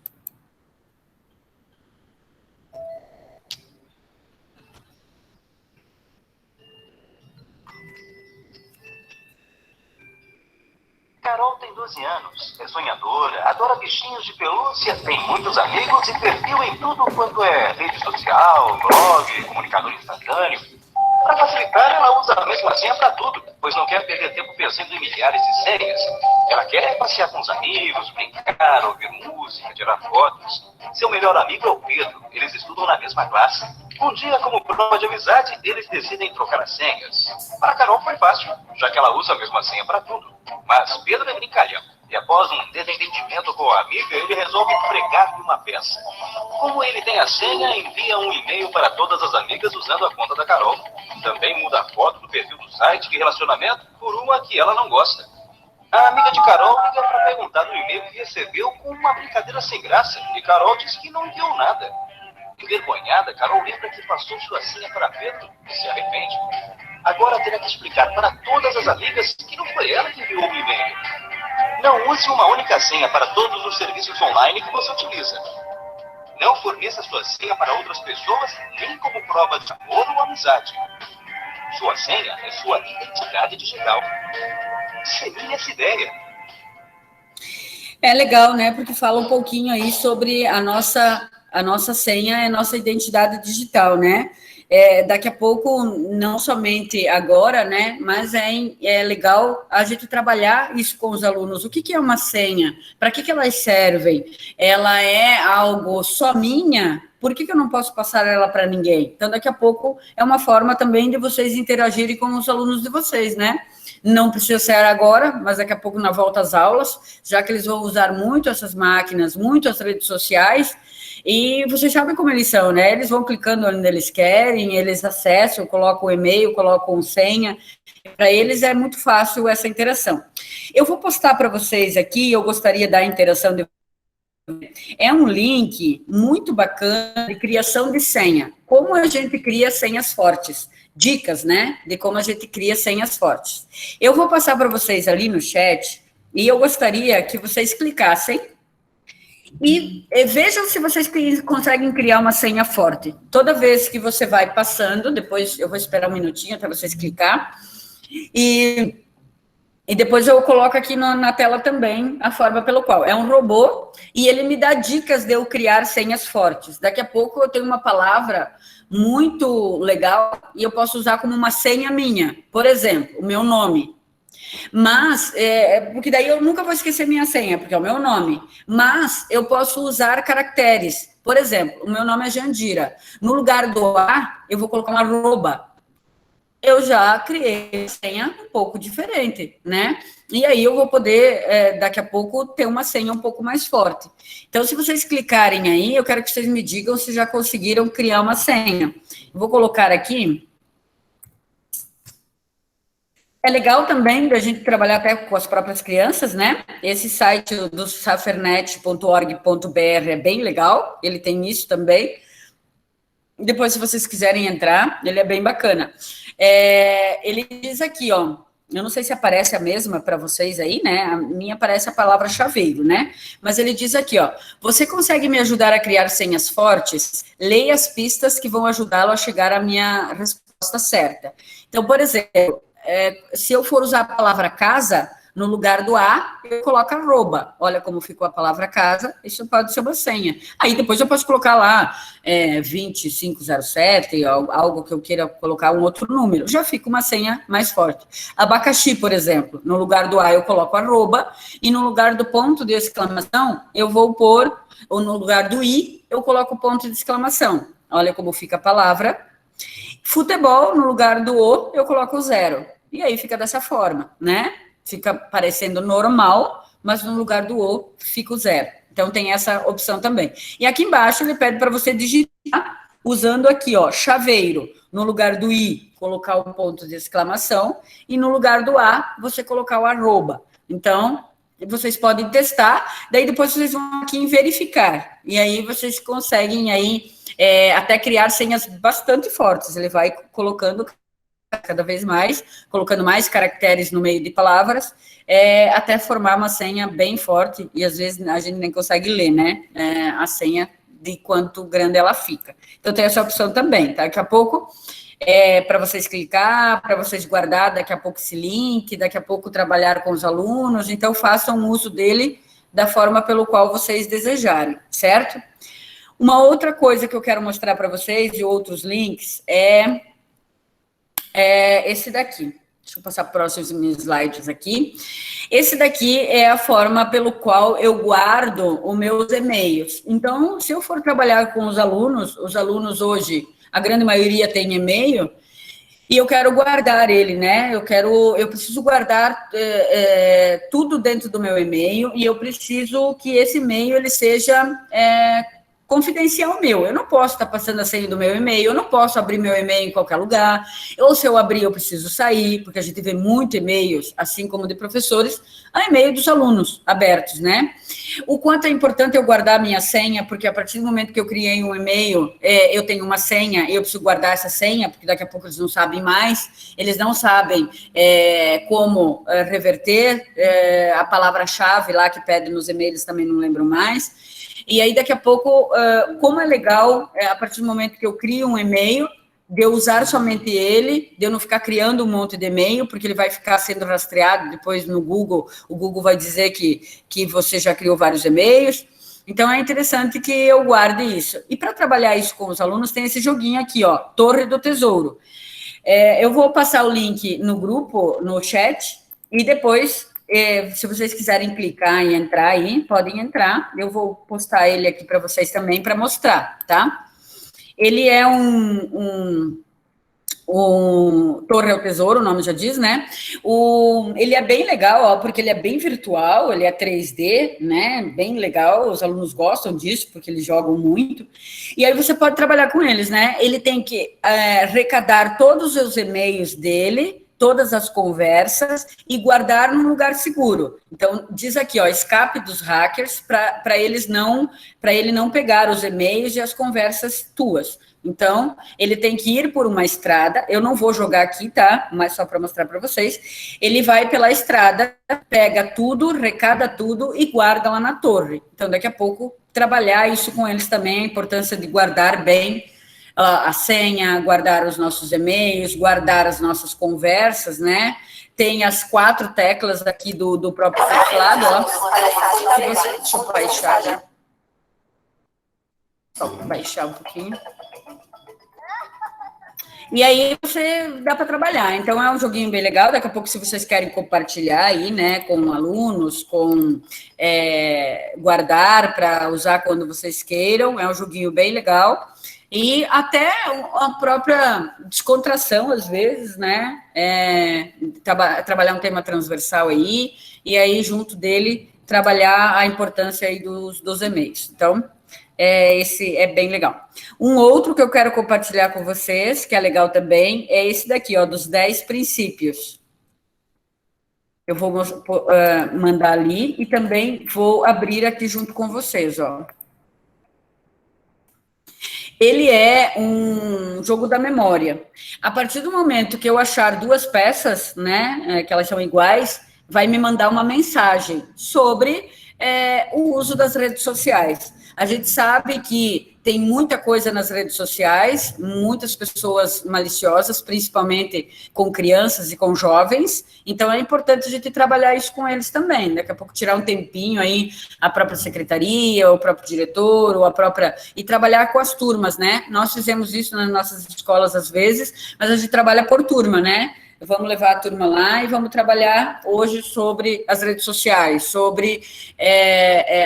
Carol tem 12 anos, é sonhadora, adora bichinhos de pelúcia, tem muitos amigos e perfil em tudo quanto é rede social, blog, comunicador instantâneo. Para facilitar, ela usa a mesma senha para tudo, pois não quer perder tempo pensando em milhares de senhas. Ela quer passear com os amigos, brincar, ouvir música, tirar fotos. Seu melhor amigo é o Pedro, eles estudam na mesma classe. Um dia, como prova de amizade, eles decidem trocar as senhas. Para Carol foi fácil, já que ela usa a mesma senha para tudo. Mas Pedro é brincalhão, e após um desentendimento com a amiga, ele resolve pregar-lhe uma peça. Como ele tem a senha, envia um e-mail para todas as amigas usando a conta da Carol. Também muda a foto do perfil do site de relacionamento por uma que ela não gosta. A amiga de Carol liga para perguntar no e-mail que recebeu com uma brincadeira sem graça, e Carol diz que não enviou nada. Envergonhada, Carol lembra que passou sua senha para Pedro e se arrepende. Agora terá que explicar para todas as amigas que não foi ela que enviou o e-mail. Não use uma única senha para todos os serviços online que você utiliza. Não forneça sua senha para outras pessoas, nem como prova de amor ou amizade. Sua senha é sua identidade digital. Dissemine essa ideia. É legal, né? Porque fala um pouquinho aí sobre a nossa senha, a nossa identidade digital, né? Daqui a pouco, não somente agora, né? Mas é legal a gente trabalhar isso com os alunos. O que é uma senha? Para que elas servem? Ela é algo só minha? Por que eu não posso passar ela para ninguém? Então, daqui a pouco, é uma forma também de vocês interagirem com os alunos de vocês, né? Não precisa ser agora, mas daqui a pouco, na volta às aulas, já que eles vão usar muito essas máquinas, muito as redes sociais, e vocês sabem como eles são, né? Eles vão clicando onde eles querem, eles acessam, colocam o e-mail, colocam senha. Para eles é muito fácil essa interação. Eu vou postar para vocês aqui, eu gostaria da interação de... É um link muito bacana de criação de senha. Como a gente cria senhas fortes. Dicas, né? De como a gente cria senhas fortes. Eu vou passar para vocês ali no chat e eu gostaria que vocês clicassem e vejam se vocês conseguem criar uma senha forte. Toda vez que você vai passando, depois eu vou esperar um minutinho para vocês clicar, e depois eu coloco aqui na tela também a forma pelo qual. É um robô e ele me dá dicas de eu criar senhas fortes. Daqui a pouco eu tenho uma palavra muito legal e eu posso usar como uma senha minha. Por exemplo, o meu nome. Mas, porque daí eu nunca vou esquecer minha senha, porque é o meu nome. Mas eu posso usar caracteres. Por exemplo, o meu nome é Jandira. No lugar do A, eu vou colocar uma arroba. Eu já criei uma senha um pouco diferente, né? E aí eu vou poder, daqui a pouco, ter uma senha um pouco mais forte. Então, se vocês clicarem aí, eu quero que vocês me digam se já conseguiram criar uma senha. Eu vou colocar aqui... É legal também a gente trabalhar até com as próprias crianças, né? Esse site do safernet.org.br é bem legal, ele tem isso também. Depois, se vocês quiserem entrar, ele é bem bacana. Ele diz aqui, ó, eu não sei se aparece a mesma para vocês aí, né? A minha aparece a palavra chaveiro, né? Mas ele diz aqui, ó, você consegue me ajudar a criar senhas fortes? Leia as pistas que vão ajudá-lo a chegar à minha resposta certa. Então, por exemplo... se eu for usar a palavra casa, no lugar do A, eu coloco arroba. Olha como ficou a palavra casa, isso pode ser uma senha. Aí depois eu posso colocar lá 2507, algo que eu queira colocar um outro número. Já fica uma senha mais forte. Abacaxi, por exemplo, no lugar do A eu coloco arroba, e no lugar do ponto de exclamação, eu vou pôr, ou no lugar do I, eu coloco ponto de exclamação. Olha como fica a palavra. Futebol, no lugar do O, eu coloco 0. E aí fica dessa forma, né? Fica parecendo normal, mas no lugar do O fica o 0. Então tem essa opção também. E aqui embaixo ele pede para você digitar, usando aqui, ó, chaveiro. No lugar do I, colocar o ponto de exclamação. E no lugar do A, você colocar o arroba. Então, vocês podem testar, daí depois vocês vão aqui em verificar, e aí vocês conseguem aí até criar senhas bastante fortes, ele vai colocando cada vez mais, colocando mais caracteres no meio de palavras, até formar uma senha bem forte, e às vezes a gente nem consegue ler, né, a senha de quanto grande ela fica. Então tem essa opção também, tá? Daqui a pouco, para vocês clicar, para vocês guardar daqui a pouco esse link, daqui a pouco trabalhar com os alunos, então façam uso dele da forma pelo qual vocês desejarem, certo? Uma outra coisa que eu quero mostrar para vocês, de outros links, é esse daqui. Deixa eu passar próximos slides aqui. Esse daqui é a forma pelo qual eu guardo os meus e-mails. Então, se eu for trabalhar com os alunos hoje, a grande maioria tem e-mail, e eu quero guardar ele, né? Eu preciso guardar tudo dentro do meu e-mail, e eu preciso que esse e-mail ele seja confidencial meu. Eu não posso estar passando a senha do meu e-mail, eu não posso abrir meu e-mail em qualquer lugar, ou se eu abrir, eu preciso sair, porque a gente vê muito e-mails, assim como de professores, a e-mail dos alunos abertos, né? O quanto é importante eu guardar a minha senha, porque a partir do momento que eu criei um e-mail, eu tenho uma senha, e eu preciso guardar essa senha, porque daqui a pouco eles não sabem mais, eles não sabem como reverter a palavra-chave lá que pede nos e-mails, também não lembram mais. E aí, daqui a pouco, como é legal, a partir do momento que eu crio um e-mail, de eu usar somente ele, de eu não ficar criando um monte de e-mail, porque ele vai ficar sendo rastreado depois no Google, o Google vai dizer que você já criou vários e-mails. Então, é interessante que eu guarde isso. E para trabalhar isso com os alunos, tem esse joguinho aqui, ó, Torre do Tesouro. Eu vou passar o link no grupo, no chat, e depois... se vocês quiserem clicar e entrar aí, podem entrar. Eu vou postar ele aqui para vocês também, para mostrar, tá? Ele é um Torre ao Tesouro, o nome já diz, né? Ele é bem legal, ó, porque ele é bem virtual, ele é 3D, né? Bem legal, os alunos gostam disso, porque eles jogam muito. E aí você pode trabalhar com eles, né? Ele tem que arrecadar todos os e-mails dele, todas as conversas e guardar num lugar seguro. Então, diz aqui, ó, escape dos hackers para ele não pegar os e-mails e as conversas tuas. Então, ele tem que ir por uma estrada, eu não vou jogar aqui, tá? Mas só para mostrar para vocês. Ele vai pela estrada, pega tudo, recada tudo e guarda lá na torre. Então, daqui a pouco, trabalhar isso com eles também, a importância de guardar bem a senha, guardar os nossos e-mails, guardar as nossas conversas, né? Tem as 4 teclas aqui do próprio teclado, ó. Deixa eu baixar, né? Só baixar um pouquinho. E aí dá para trabalhar. Então é um joguinho bem legal. Daqui a pouco, se vocês querem compartilhar aí, né, com alunos, guardar para usar quando vocês queiram, é um joguinho bem legal. E até a própria descontração, às vezes, né? Trabalhar um tema transversal aí, e aí, junto dele, trabalhar a importância aí dos e-mails. Então, esse é bem legal. Um outro que eu quero compartilhar com vocês, que é legal também, é esse daqui, ó, dos 10 princípios. Eu vou mandar ali e também vou abrir aqui junto com vocês, ó. Ele é um jogo da memória. A partir do momento que eu achar 2 peças, né, que elas são iguais, vai me mandar uma mensagem sobre o uso das redes sociais. A gente sabe que tem muita coisa nas redes sociais, muitas pessoas maliciosas, principalmente com crianças e com jovens, então é importante a gente trabalhar isso com eles também. Daqui a pouco tirar um tempinho aí, a própria secretaria, o próprio diretor, e trabalhar com as turmas, né? Nós fizemos isso nas nossas escolas às vezes, mas a gente trabalha por turma, né? Vamos levar a turma lá e vamos trabalhar hoje sobre as redes sociais, sobre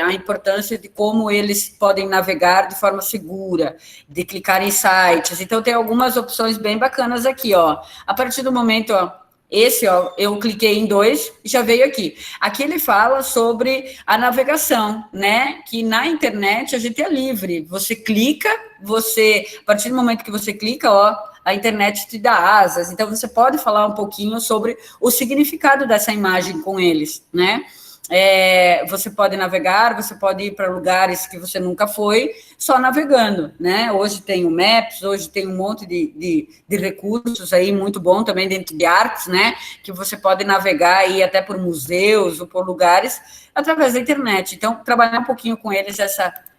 a importância de como eles podem navegar de forma segura, de clicar em sites. Então, tem algumas opções bem bacanas aqui, ó. A partir do momento, ó, eu cliquei em 2 e já veio aqui. Aqui ele fala sobre a navegação, né? Que na internet a gente é livre. Você clica, a partir do momento que você clica, ó, a internet te dá asas. Então, você pode falar um pouquinho sobre o significado dessa imagem com eles, né? você pode navegar, você pode ir para lugares que você nunca foi, só navegando, né? Hoje tem o Maps, hoje tem um monte de recursos aí, muito bom também dentro de artes, né? Que você pode navegar aí até por museus ou por lugares através da internet. Então, trabalhar um pouquinho com eles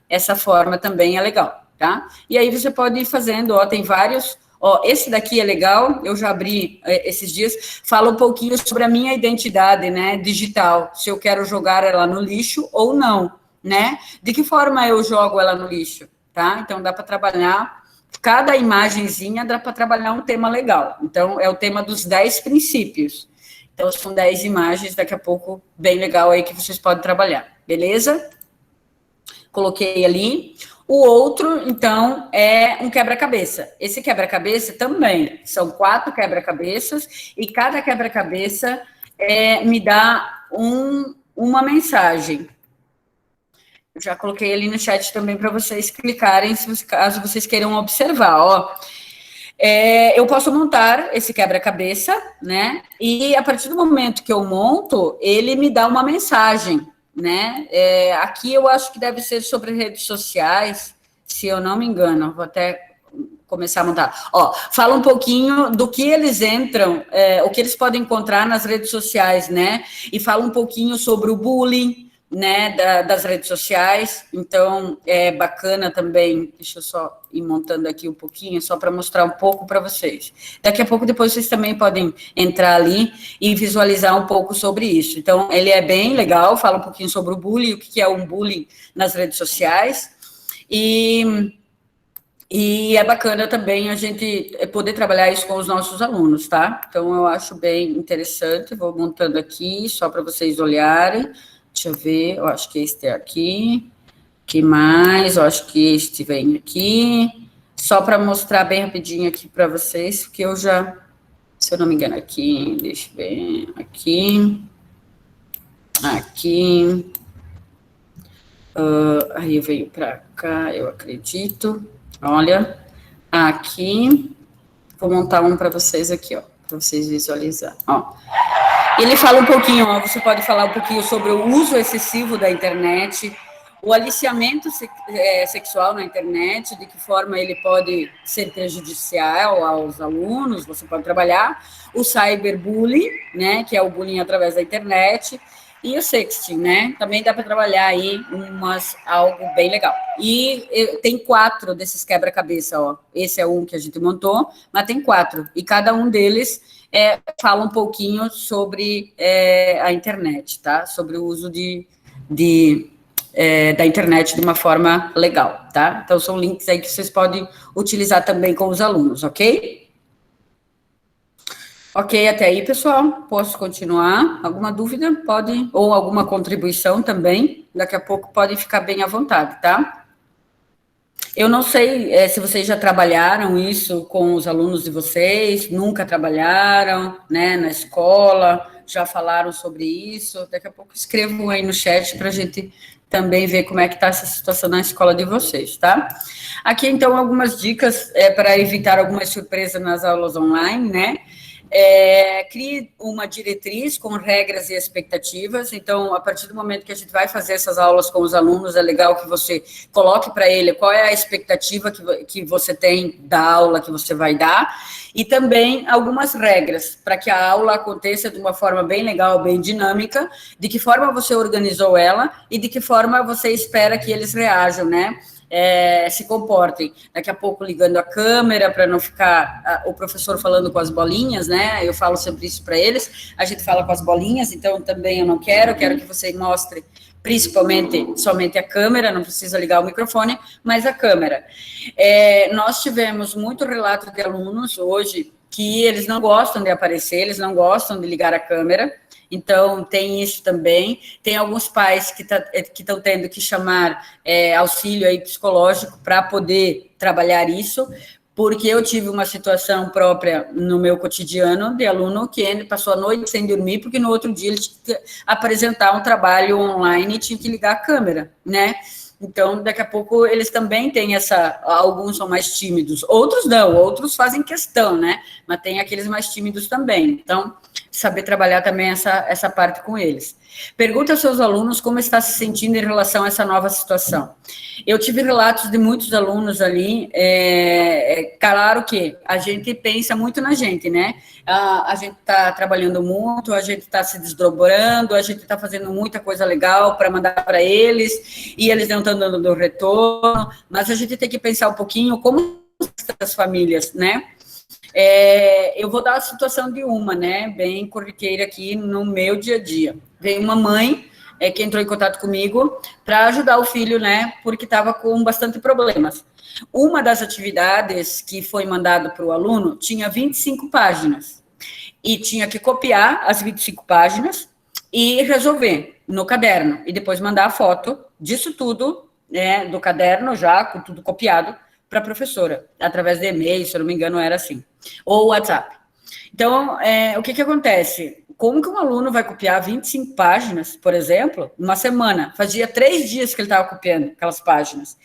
essa forma também é legal, tá? E aí você pode ir fazendo, tem vários... esse daqui é legal, eu já abri esses dias, fala um pouquinho sobre a minha identidade, né, digital, se eu quero jogar ela no lixo ou não, né, de que forma eu jogo ela no lixo, tá, então dá para trabalhar, cada imagenzinha dá para trabalhar um tema legal, então é o tema dos 10 princípios, então são 10 imagens, daqui a pouco, bem legal aí que vocês podem trabalhar, beleza? Coloquei ali. O outro, então, é um quebra-cabeça. Esse quebra-cabeça também, são 4 quebra-cabeças, e cada quebra-cabeça me dá uma mensagem. Eu já coloquei ali no chat também para vocês clicarem, caso vocês queiram observar, eu posso montar esse quebra-cabeça, né? E a partir do momento que eu monto, ele me dá uma mensagem, né? Aqui eu acho que deve ser sobre redes sociais, se eu não me engano, vou até começar a montar. Fala um pouquinho do que eles entram, o que eles podem encontrar nas redes sociais, né? E fala um pouquinho sobre o bullying, né, das redes sociais, então é bacana também, deixa eu só ir montando aqui um pouquinho, só para mostrar um pouco para vocês. Daqui a pouco, depois, vocês também podem entrar ali e visualizar um pouco sobre isso. Então, ele é bem legal, fala um pouquinho sobre o bullying, o que é um bullying nas redes sociais, e é bacana também a gente poder trabalhar isso com os nossos alunos, tá? Então, eu acho bem interessante, vou montando aqui, só para vocês olharem. Deixa eu ver, eu acho que este é aqui. Que mais? Eu acho que este vem aqui. Só para mostrar bem rapidinho aqui para vocês, que eu já, se eu não me engano, aqui, deixa eu ver, aqui. Aí eu venho para cá, eu acredito. Olha, aqui. Vou montar um para vocês aqui, para vocês visualizarem, Ele fala um pouquinho, você pode falar um pouquinho sobre o uso excessivo da internet, o aliciamento sexual na internet, de que forma ele pode ser prejudicial aos alunos, você pode trabalhar, o cyberbullying, né, que é o bullying através da internet, e o sexting, né, também dá para trabalhar aí algo bem legal. E tem 4 desses quebra-cabeça, esse é um que a gente montou, mas tem 4, e cada um deles fala um pouquinho sobre a internet, tá? Sobre o uso da internet de uma forma legal, tá? Então, são links aí que vocês podem utilizar também com os alunos, ok? Ok, até aí, pessoal. Posso continuar? Alguma dúvida? Pode, ou alguma contribuição também. Daqui a pouco podem ficar bem à vontade, tá? Eu não sei se vocês já trabalharam isso com os alunos de vocês, nunca trabalharam, né, na escola, já falaram sobre isso. Daqui a pouco escrevam aí no chat para a gente também ver como é que está essa situação na escola de vocês, tá? Aqui, então, algumas dicas para evitar alguma surpresa nas aulas online, né? Crie uma diretriz com regras e expectativas. Então, a partir do momento que a gente vai fazer essas aulas com os alunos, é legal que você coloque para ele qual é a expectativa que você tem da aula que você vai dar, e também algumas regras para que a aula aconteça de uma forma bem legal, bem dinâmica, de que forma você organizou ela e de que forma você espera que eles reajam, né? Se comportem. Daqui a pouco ligando a câmera para não ficar o professor falando com as bolinhas, né? Eu falo sempre isso para eles. A gente fala com as bolinhas, então também eu não quero que você mostre principalmente somente a câmera, não precisa ligar o microfone, mas a câmera. Nós tivemos muito relato de alunos hoje que eles não gostam de aparecer, eles não gostam de ligar a câmera. Então, tem isso também. Tem alguns pais que estão tendo que chamar auxílio aí psicológico para poder trabalhar isso, porque eu tive uma situação própria no meu cotidiano de aluno que passou a noite sem dormir, porque no outro dia ele tinha que apresentar um trabalho online e tinha que ligar a câmera, né? Então, daqui a pouco, eles também têm alguns são mais tímidos, outros não, outros fazem questão, né? Mas tem aqueles mais tímidos também. Então, saber trabalhar também essa parte com eles. Pergunta aos seus alunos como está se sentindo em relação a essa nova situação. Eu tive relatos de muitos alunos ali, claro que a gente pensa muito na gente, né? A gente está trabalhando muito, a gente está se desdobrando, a gente está fazendo muita coisa legal para mandar para eles, e eles não estão dando retorno, mas a gente tem que pensar um pouquinho como as famílias, né? Eu vou dar a situação de uma, né, bem corriqueira aqui no meu dia a dia. Veio uma mãe que entrou em contato comigo para ajudar o filho, né, porque estava com bastante problemas. Uma das atividades que foi mandada para o aluno tinha 25 páginas e tinha que copiar as 25 páginas e resolver no caderno e depois mandar a foto disso tudo, né, do caderno já com tudo copiado para a professora, através de e-mail, se eu não me engano, era assim, ou WhatsApp. Então, o que acontece? Como que um aluno vai copiar 25 páginas, por exemplo, numa semana? Fazia 3 dias que ele estava copiando aquelas páginas.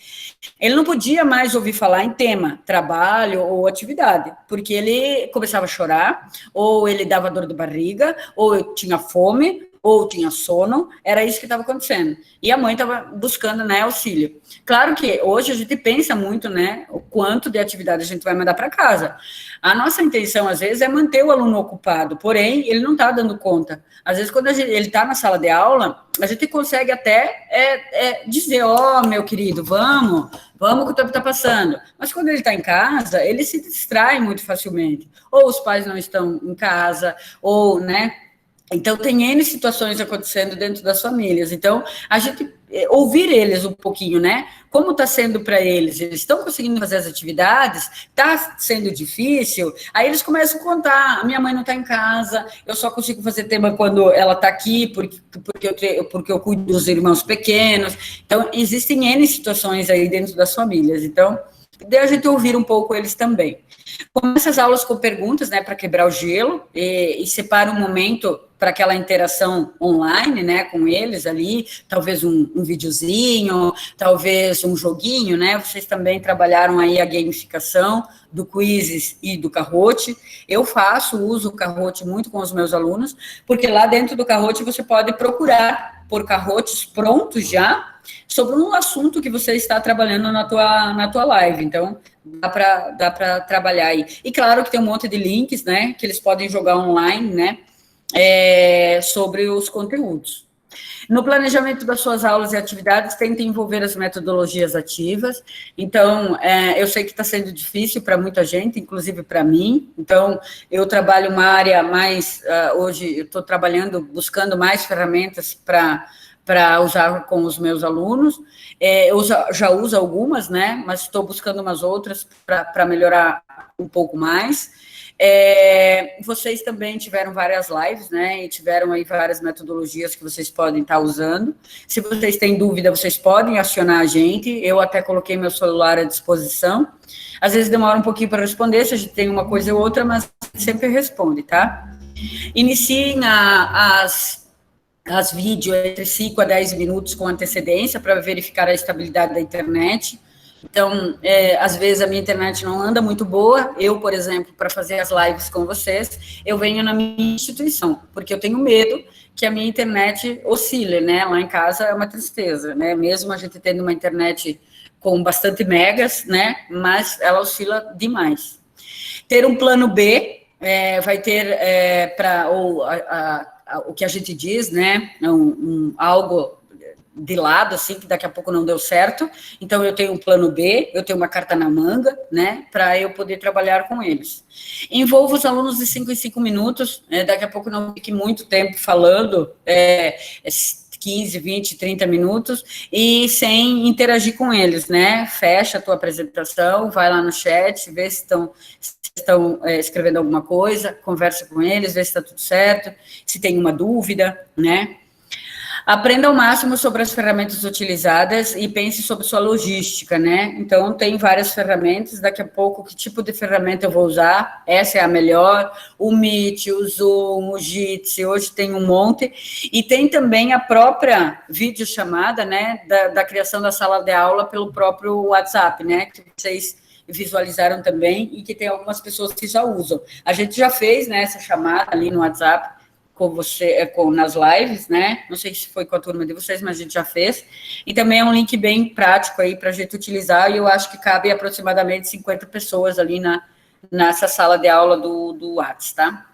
Ele não podia mais ouvir falar em tema, trabalho ou atividade, porque ele começava a chorar, ou ele dava dor de barriga, ou tinha fome, ou tinha sono, era isso que estava acontecendo. E a mãe estava buscando, né, auxílio. Claro que hoje a gente pensa muito, né, o quanto de atividade a gente vai mandar para casa. A nossa intenção, às vezes, é manter o aluno ocupado, porém, ele não está dando conta. Às vezes, quando ele está na sala de aula, a gente consegue até dizer, meu querido, vamos que o tempo está passando. Mas quando ele está em casa, ele se distrai muito facilmente. Ou os pais não estão em casa, ou, né, então, tem N situações acontecendo dentro das famílias. Então, a gente ouvir eles um pouquinho, né? Como está sendo para eles? Eles estão conseguindo fazer as atividades? Está sendo difícil? Aí eles começam a contar, minha mãe não está em casa, eu só consigo fazer tema quando ela está aqui, porque eu cuido dos irmãos pequenos. Então, existem N situações aí dentro das famílias. Então, daí a gente ouvir um pouco eles também. Começa as aulas com perguntas, né, para quebrar o gelo, e separa um momento para aquela interação online, né, com eles ali, talvez um videozinho, talvez um joguinho, né, vocês também trabalharam aí a gamificação do Quizzes e do Kahoot. Eu uso o Kahoot muito com os meus alunos, porque lá dentro do Kahoot você pode procurar por Kahoot's prontos já, sobre um assunto que você está trabalhando na tua live. Então, dá para trabalhar aí. E claro que tem um monte de links, né, que eles podem jogar online, né, sobre os conteúdos. No planejamento das suas aulas e atividades, tente envolver as metodologias ativas. Então, eu sei que está sendo difícil para muita gente, inclusive para mim. Então, eu trabalho uma área mais... hoje, eu estou buscando mais ferramentas para usar com os meus alunos. Eu já uso algumas, né? Mas estou buscando umas outras para melhorar um pouco mais. Vocês também tiveram várias lives, né? E tiveram aí várias metodologias que vocês podem estar usando. Se vocês têm dúvida, vocês podem acionar a gente. Eu até coloquei meu celular à disposição. Às vezes demora um pouquinho para responder, se a gente tem uma coisa ou outra, mas sempre responde, tá? Iniciem as vídeos entre 5 a 10 minutos com antecedência para verificar a estabilidade da internet. Então, às vezes a minha internet não anda muito boa. Eu, por exemplo, para fazer as lives com vocês, eu venho na minha instituição, porque eu tenho medo que a minha internet oscile, né? Lá em casa é uma tristeza, né? Mesmo a gente tendo uma internet com bastante megas, né? Mas ela oscila demais. Ter um plano B, vai ter o que a gente diz, né? Algo de lado, assim, que daqui a pouco não deu certo. Então, eu tenho um plano B, eu tenho uma carta na manga, né, para eu poder trabalhar com eles. Envolvo os alunos de 5 em 5 minutos, daqui a pouco não fique muito tempo falando, 15, 20, 30 minutos, e sem interagir com eles, né, fecha a tua apresentação, vai lá no chat, vê se estão escrevendo alguma coisa, conversa com eles, vê se está tudo certo, se tem uma dúvida, né. Aprenda ao máximo sobre as ferramentas utilizadas e pense sobre sua logística, né? Então, tem várias ferramentas, daqui a pouco, que tipo de ferramenta eu vou usar? Essa é a melhor, o Meet, o Zoom, o Jitsi, hoje tem um monte, e tem também a própria videochamada, né, da criação da sala de aula pelo próprio WhatsApp, né, que vocês visualizaram também, e que tem algumas pessoas que já usam. A gente já fez, né, essa chamada ali no WhatsApp, com você, nas lives, né? Não sei se foi com a turma de vocês, mas a gente já fez. E também é um link bem prático aí para a gente utilizar, e eu acho que cabe aproximadamente 50 pessoas ali nessa sala de aula do Whats, tá?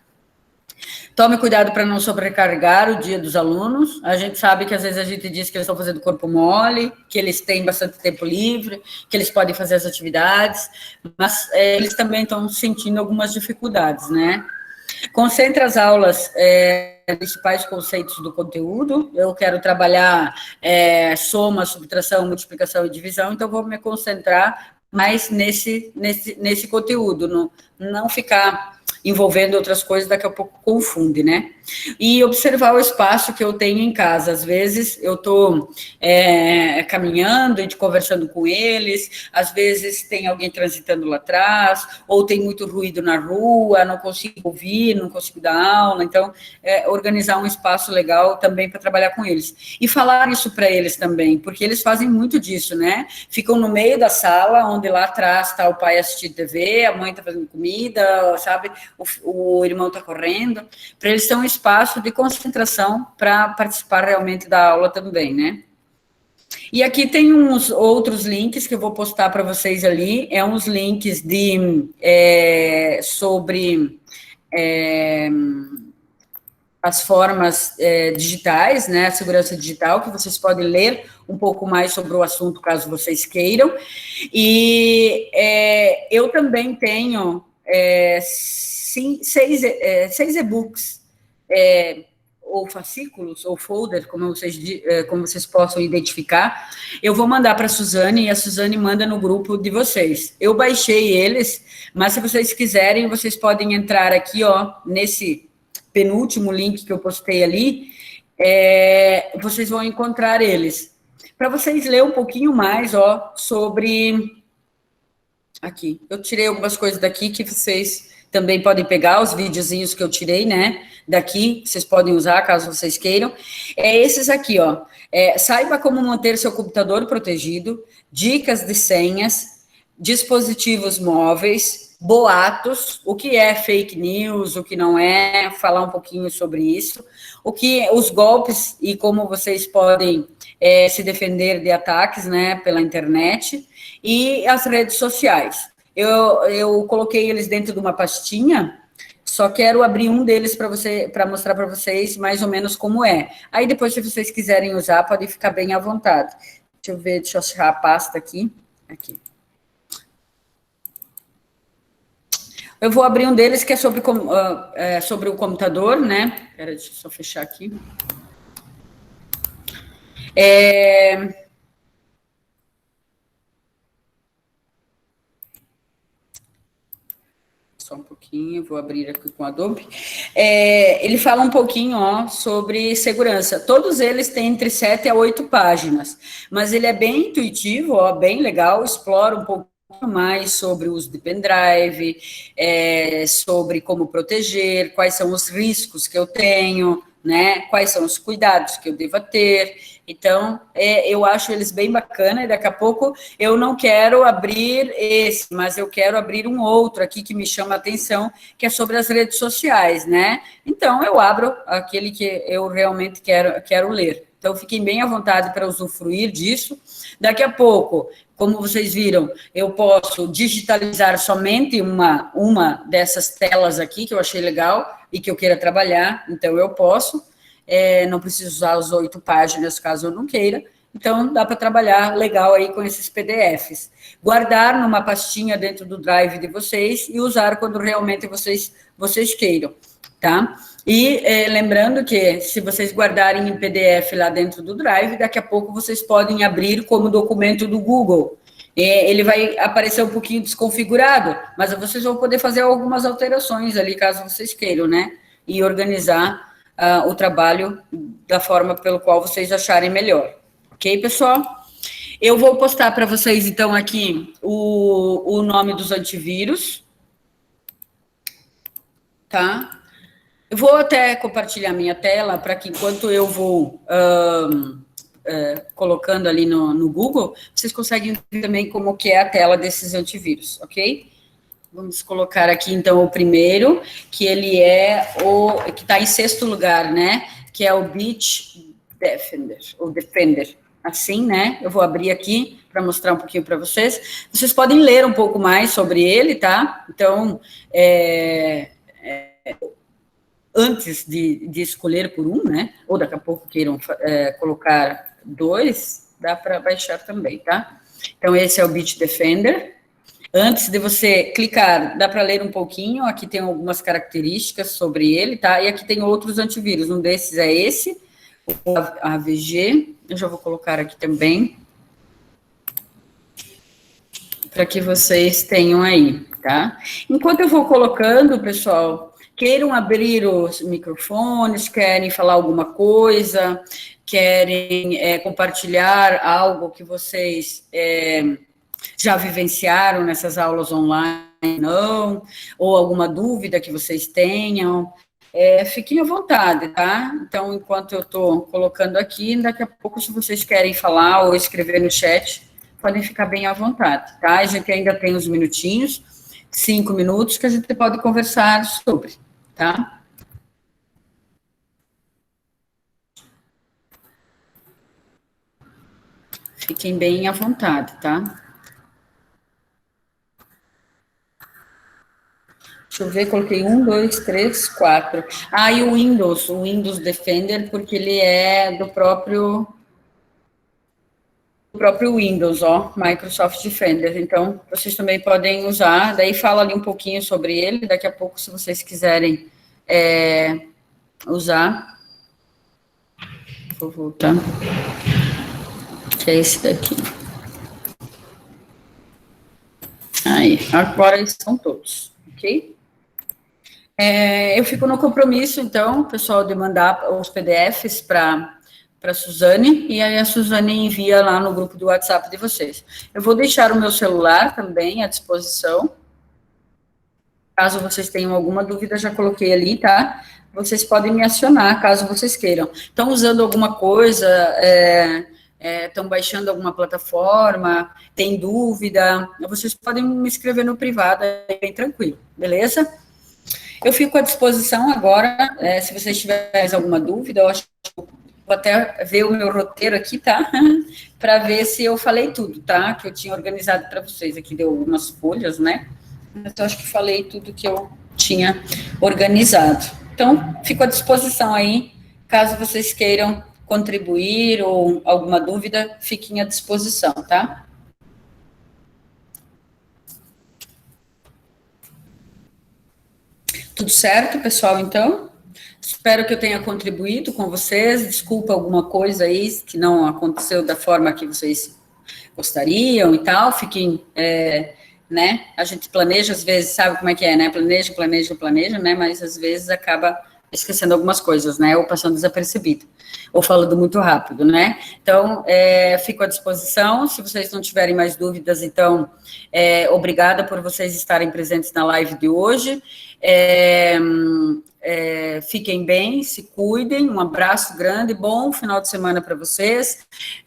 Tome cuidado para não sobrecarregar o dia dos alunos. A gente sabe que às vezes a gente diz que eles estão fazendo corpo mole, que eles têm bastante tempo livre, que eles podem fazer as atividades, mas eles também estão sentindo algumas dificuldades, né? Concentre as aulas principais conceitos do conteúdo. Eu quero trabalhar soma, subtração, multiplicação e divisão, então vou me concentrar mais nesse conteúdo, não ficar envolvendo outras coisas, daqui a pouco confunde, né? E observar o espaço que eu tenho em casa. Às vezes eu estou caminhando e conversando com eles, às vezes tem alguém transitando lá atrás, ou tem muito ruído na rua, não consigo ouvir, não consigo dar aula, então organizar um espaço legal também para trabalhar com eles. E falar isso para eles também, porque eles fazem muito disso, né? Ficam no meio da sala, onde lá atrás está o pai assistindo TV, a mãe está fazendo comida, sabe? O irmão está correndo, para eles ter um espaço de concentração para participar realmente da aula também, né? E aqui tem uns outros links que eu vou postar para vocês ali, uns links sobre as formas digitais, né, a segurança digital, que vocês podem ler um pouco mais sobre o assunto, caso vocês queiram. E eu também tenho 6 e-books, ou fascículos, ou folder, como vocês possam identificar. Eu vou mandar para a Suzane, e a Suzane manda no grupo de vocês. Eu baixei eles, mas se vocês quiserem, vocês podem entrar aqui, ó, nesse penúltimo link que eu postei ali, vocês vão encontrar eles. Para vocês lerem um pouquinho mais, ó, sobre... Aqui, eu tirei algumas coisas daqui que vocês também podem pegar, os videozinhos que eu tirei, né, daqui, vocês podem usar, caso vocês queiram. Esses aqui, ó. Saiba como manter seu computador protegido, dicas de senhas, dispositivos móveis, boatos, o que é fake news, o que não é, falar um pouquinho sobre isso, os golpes e como vocês podem se defender de ataques, né, pela internet, e as redes sociais. Eu coloquei eles dentro de uma pastinha, só quero abrir um deles para mostrar para vocês mais ou menos como é. Aí depois, se vocês quiserem usar, podem ficar bem à vontade. Deixa eu achar a pasta aqui. Eu vou abrir um deles que é sobre o computador, né? Espera, deixa eu só fechar aqui. Só um pouquinho, vou abrir aqui com o Adobe. Ele fala um pouquinho, ó, sobre segurança. Todos eles têm entre 7 a 8 páginas, mas ele é bem intuitivo, ó, bem legal, explora um pouco mais sobre o uso de pendrive, sobre como proteger, quais são os riscos que eu tenho, né? Quais são os cuidados que eu deva ter. Então, eu acho eles bem bacana, e daqui a pouco eu não quero abrir esse, mas eu quero abrir um outro aqui que me chama a atenção, que é sobre as redes sociais, né? Então, eu abro aquele que eu realmente quero ler. Então, fiquem bem à vontade para usufruir disso. Daqui a pouco, como vocês viram, eu posso digitalizar somente uma dessas telas aqui, que eu achei legal e que eu queira trabalhar, então eu posso. Não preciso usar as 8 páginas, caso eu não queira. Então, dá para trabalhar legal aí com esses PDFs. Guardar numa pastinha dentro do Drive de vocês e usar quando realmente vocês queiram, tá? E lembrando que, se vocês guardarem em PDF lá dentro do Drive, daqui a pouco vocês podem abrir como documento do Google. Ele vai aparecer um pouquinho desconfigurado, mas vocês vão poder fazer algumas alterações ali, caso vocês queiram, né? E organizar o trabalho da forma pelo qual vocês acharem melhor. Ok, pessoal? Eu vou postar para vocês, então, aqui o nome dos antivírus. Tá? Eu vou até compartilhar minha tela para que, enquanto eu vou colocando ali no Google, vocês conseguem ver também como que é a tela desses antivírus, ok? Vamos colocar aqui, então, o primeiro, que ele é que está em sexto lugar, né? Que é o Beach Defender, ou Defender. Assim, né? Eu vou abrir aqui para mostrar um pouquinho para vocês. Vocês podem ler um pouco mais sobre ele, tá? Então, antes de escolher por um, né? Ou daqui a pouco queiram colocar 2, dá para baixar também, tá? Então, esse é o Beach Defender. Antes de você clicar, dá para ler um pouquinho, aqui tem algumas características sobre ele, tá? E aqui tem outros antivírus, um desses é esse, o AVG, eu já vou colocar aqui também, para que vocês tenham aí, tá? Enquanto eu vou colocando, pessoal, queiram abrir os microfones, querem falar alguma coisa, querem compartilhar algo que vocês já vivenciaram nessas aulas online, não, ou alguma dúvida que vocês tenham, fiquem à vontade, tá? Então, enquanto eu estou colocando aqui, daqui a pouco, se vocês querem falar ou escrever no chat, podem ficar bem à vontade, tá? A gente ainda tem uns minutinhos, 5 minutos, que a gente pode conversar sobre, tá? Fiquem bem à vontade, tá? Deixa eu ver, coloquei 1, 2, 3, 4. Ah, e o Windows Defender, porque ele é do próprio Windows, ó, Microsoft Defender. Então, vocês também podem usar. Daí fala ali um pouquinho sobre ele. Daqui a pouco, se vocês quiserem usar. Vou voltar. Que é esse daqui. Aí, agora estão todos, ok? Eu fico no compromisso, então, pessoal, de mandar os PDFs para a Suzane, e aí a Suzane envia lá no grupo do WhatsApp de vocês. Eu vou deixar o meu celular também à disposição, caso vocês tenham alguma dúvida, já coloquei ali, tá? Vocês podem me acionar, caso vocês queiram. Estão usando alguma coisa, estão baixando alguma plataforma, tem dúvida, vocês podem me escrever no privado, é bem tranquilo, beleza? Eu fico à disposição agora, se vocês tiverem alguma dúvida, eu acho que vou até ver o meu roteiro aqui, tá? Para ver se eu falei tudo, tá? Que eu tinha organizado para vocês. Aqui deu algumas folhas, né? Mas eu acho que falei tudo que eu tinha organizado. Então, fico à disposição aí, caso vocês queiram contribuir ou alguma dúvida, fiquem à disposição, tá? Tudo certo, pessoal, então? Espero que eu tenha contribuído com vocês. Desculpa alguma coisa aí que não aconteceu da forma que vocês gostariam e tal. Fiquem, né? A gente planeja, às vezes, sabe como é que é, né? Planeja, né? Mas, às vezes, acaba esquecendo algumas coisas, né? Ou passando desapercebido. Ou falando muito rápido, né? Então, fico à disposição. Se vocês não tiverem mais dúvidas, então, obrigada por vocês estarem presentes na live de hoje. Fiquem bem, se cuidem, um abraço grande, bom final de semana para vocês.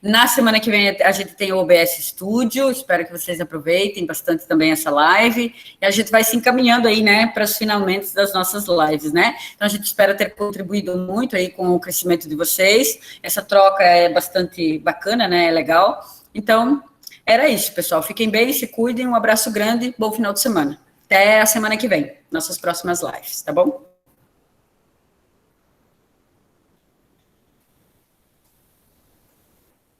Na semana que vem a gente tem o OBS Studio, espero que vocês aproveitem bastante também essa live, e a gente vai se encaminhando aí, né, para os finalmente das nossas lives, né? Então a gente espera ter contribuído muito aí com o crescimento de vocês, essa troca é bastante bacana, né, é legal. Então, era isso, pessoal, fiquem bem, se cuidem, um abraço grande, bom final de semana. Até a semana que vem, nossas próximas lives, tá bom?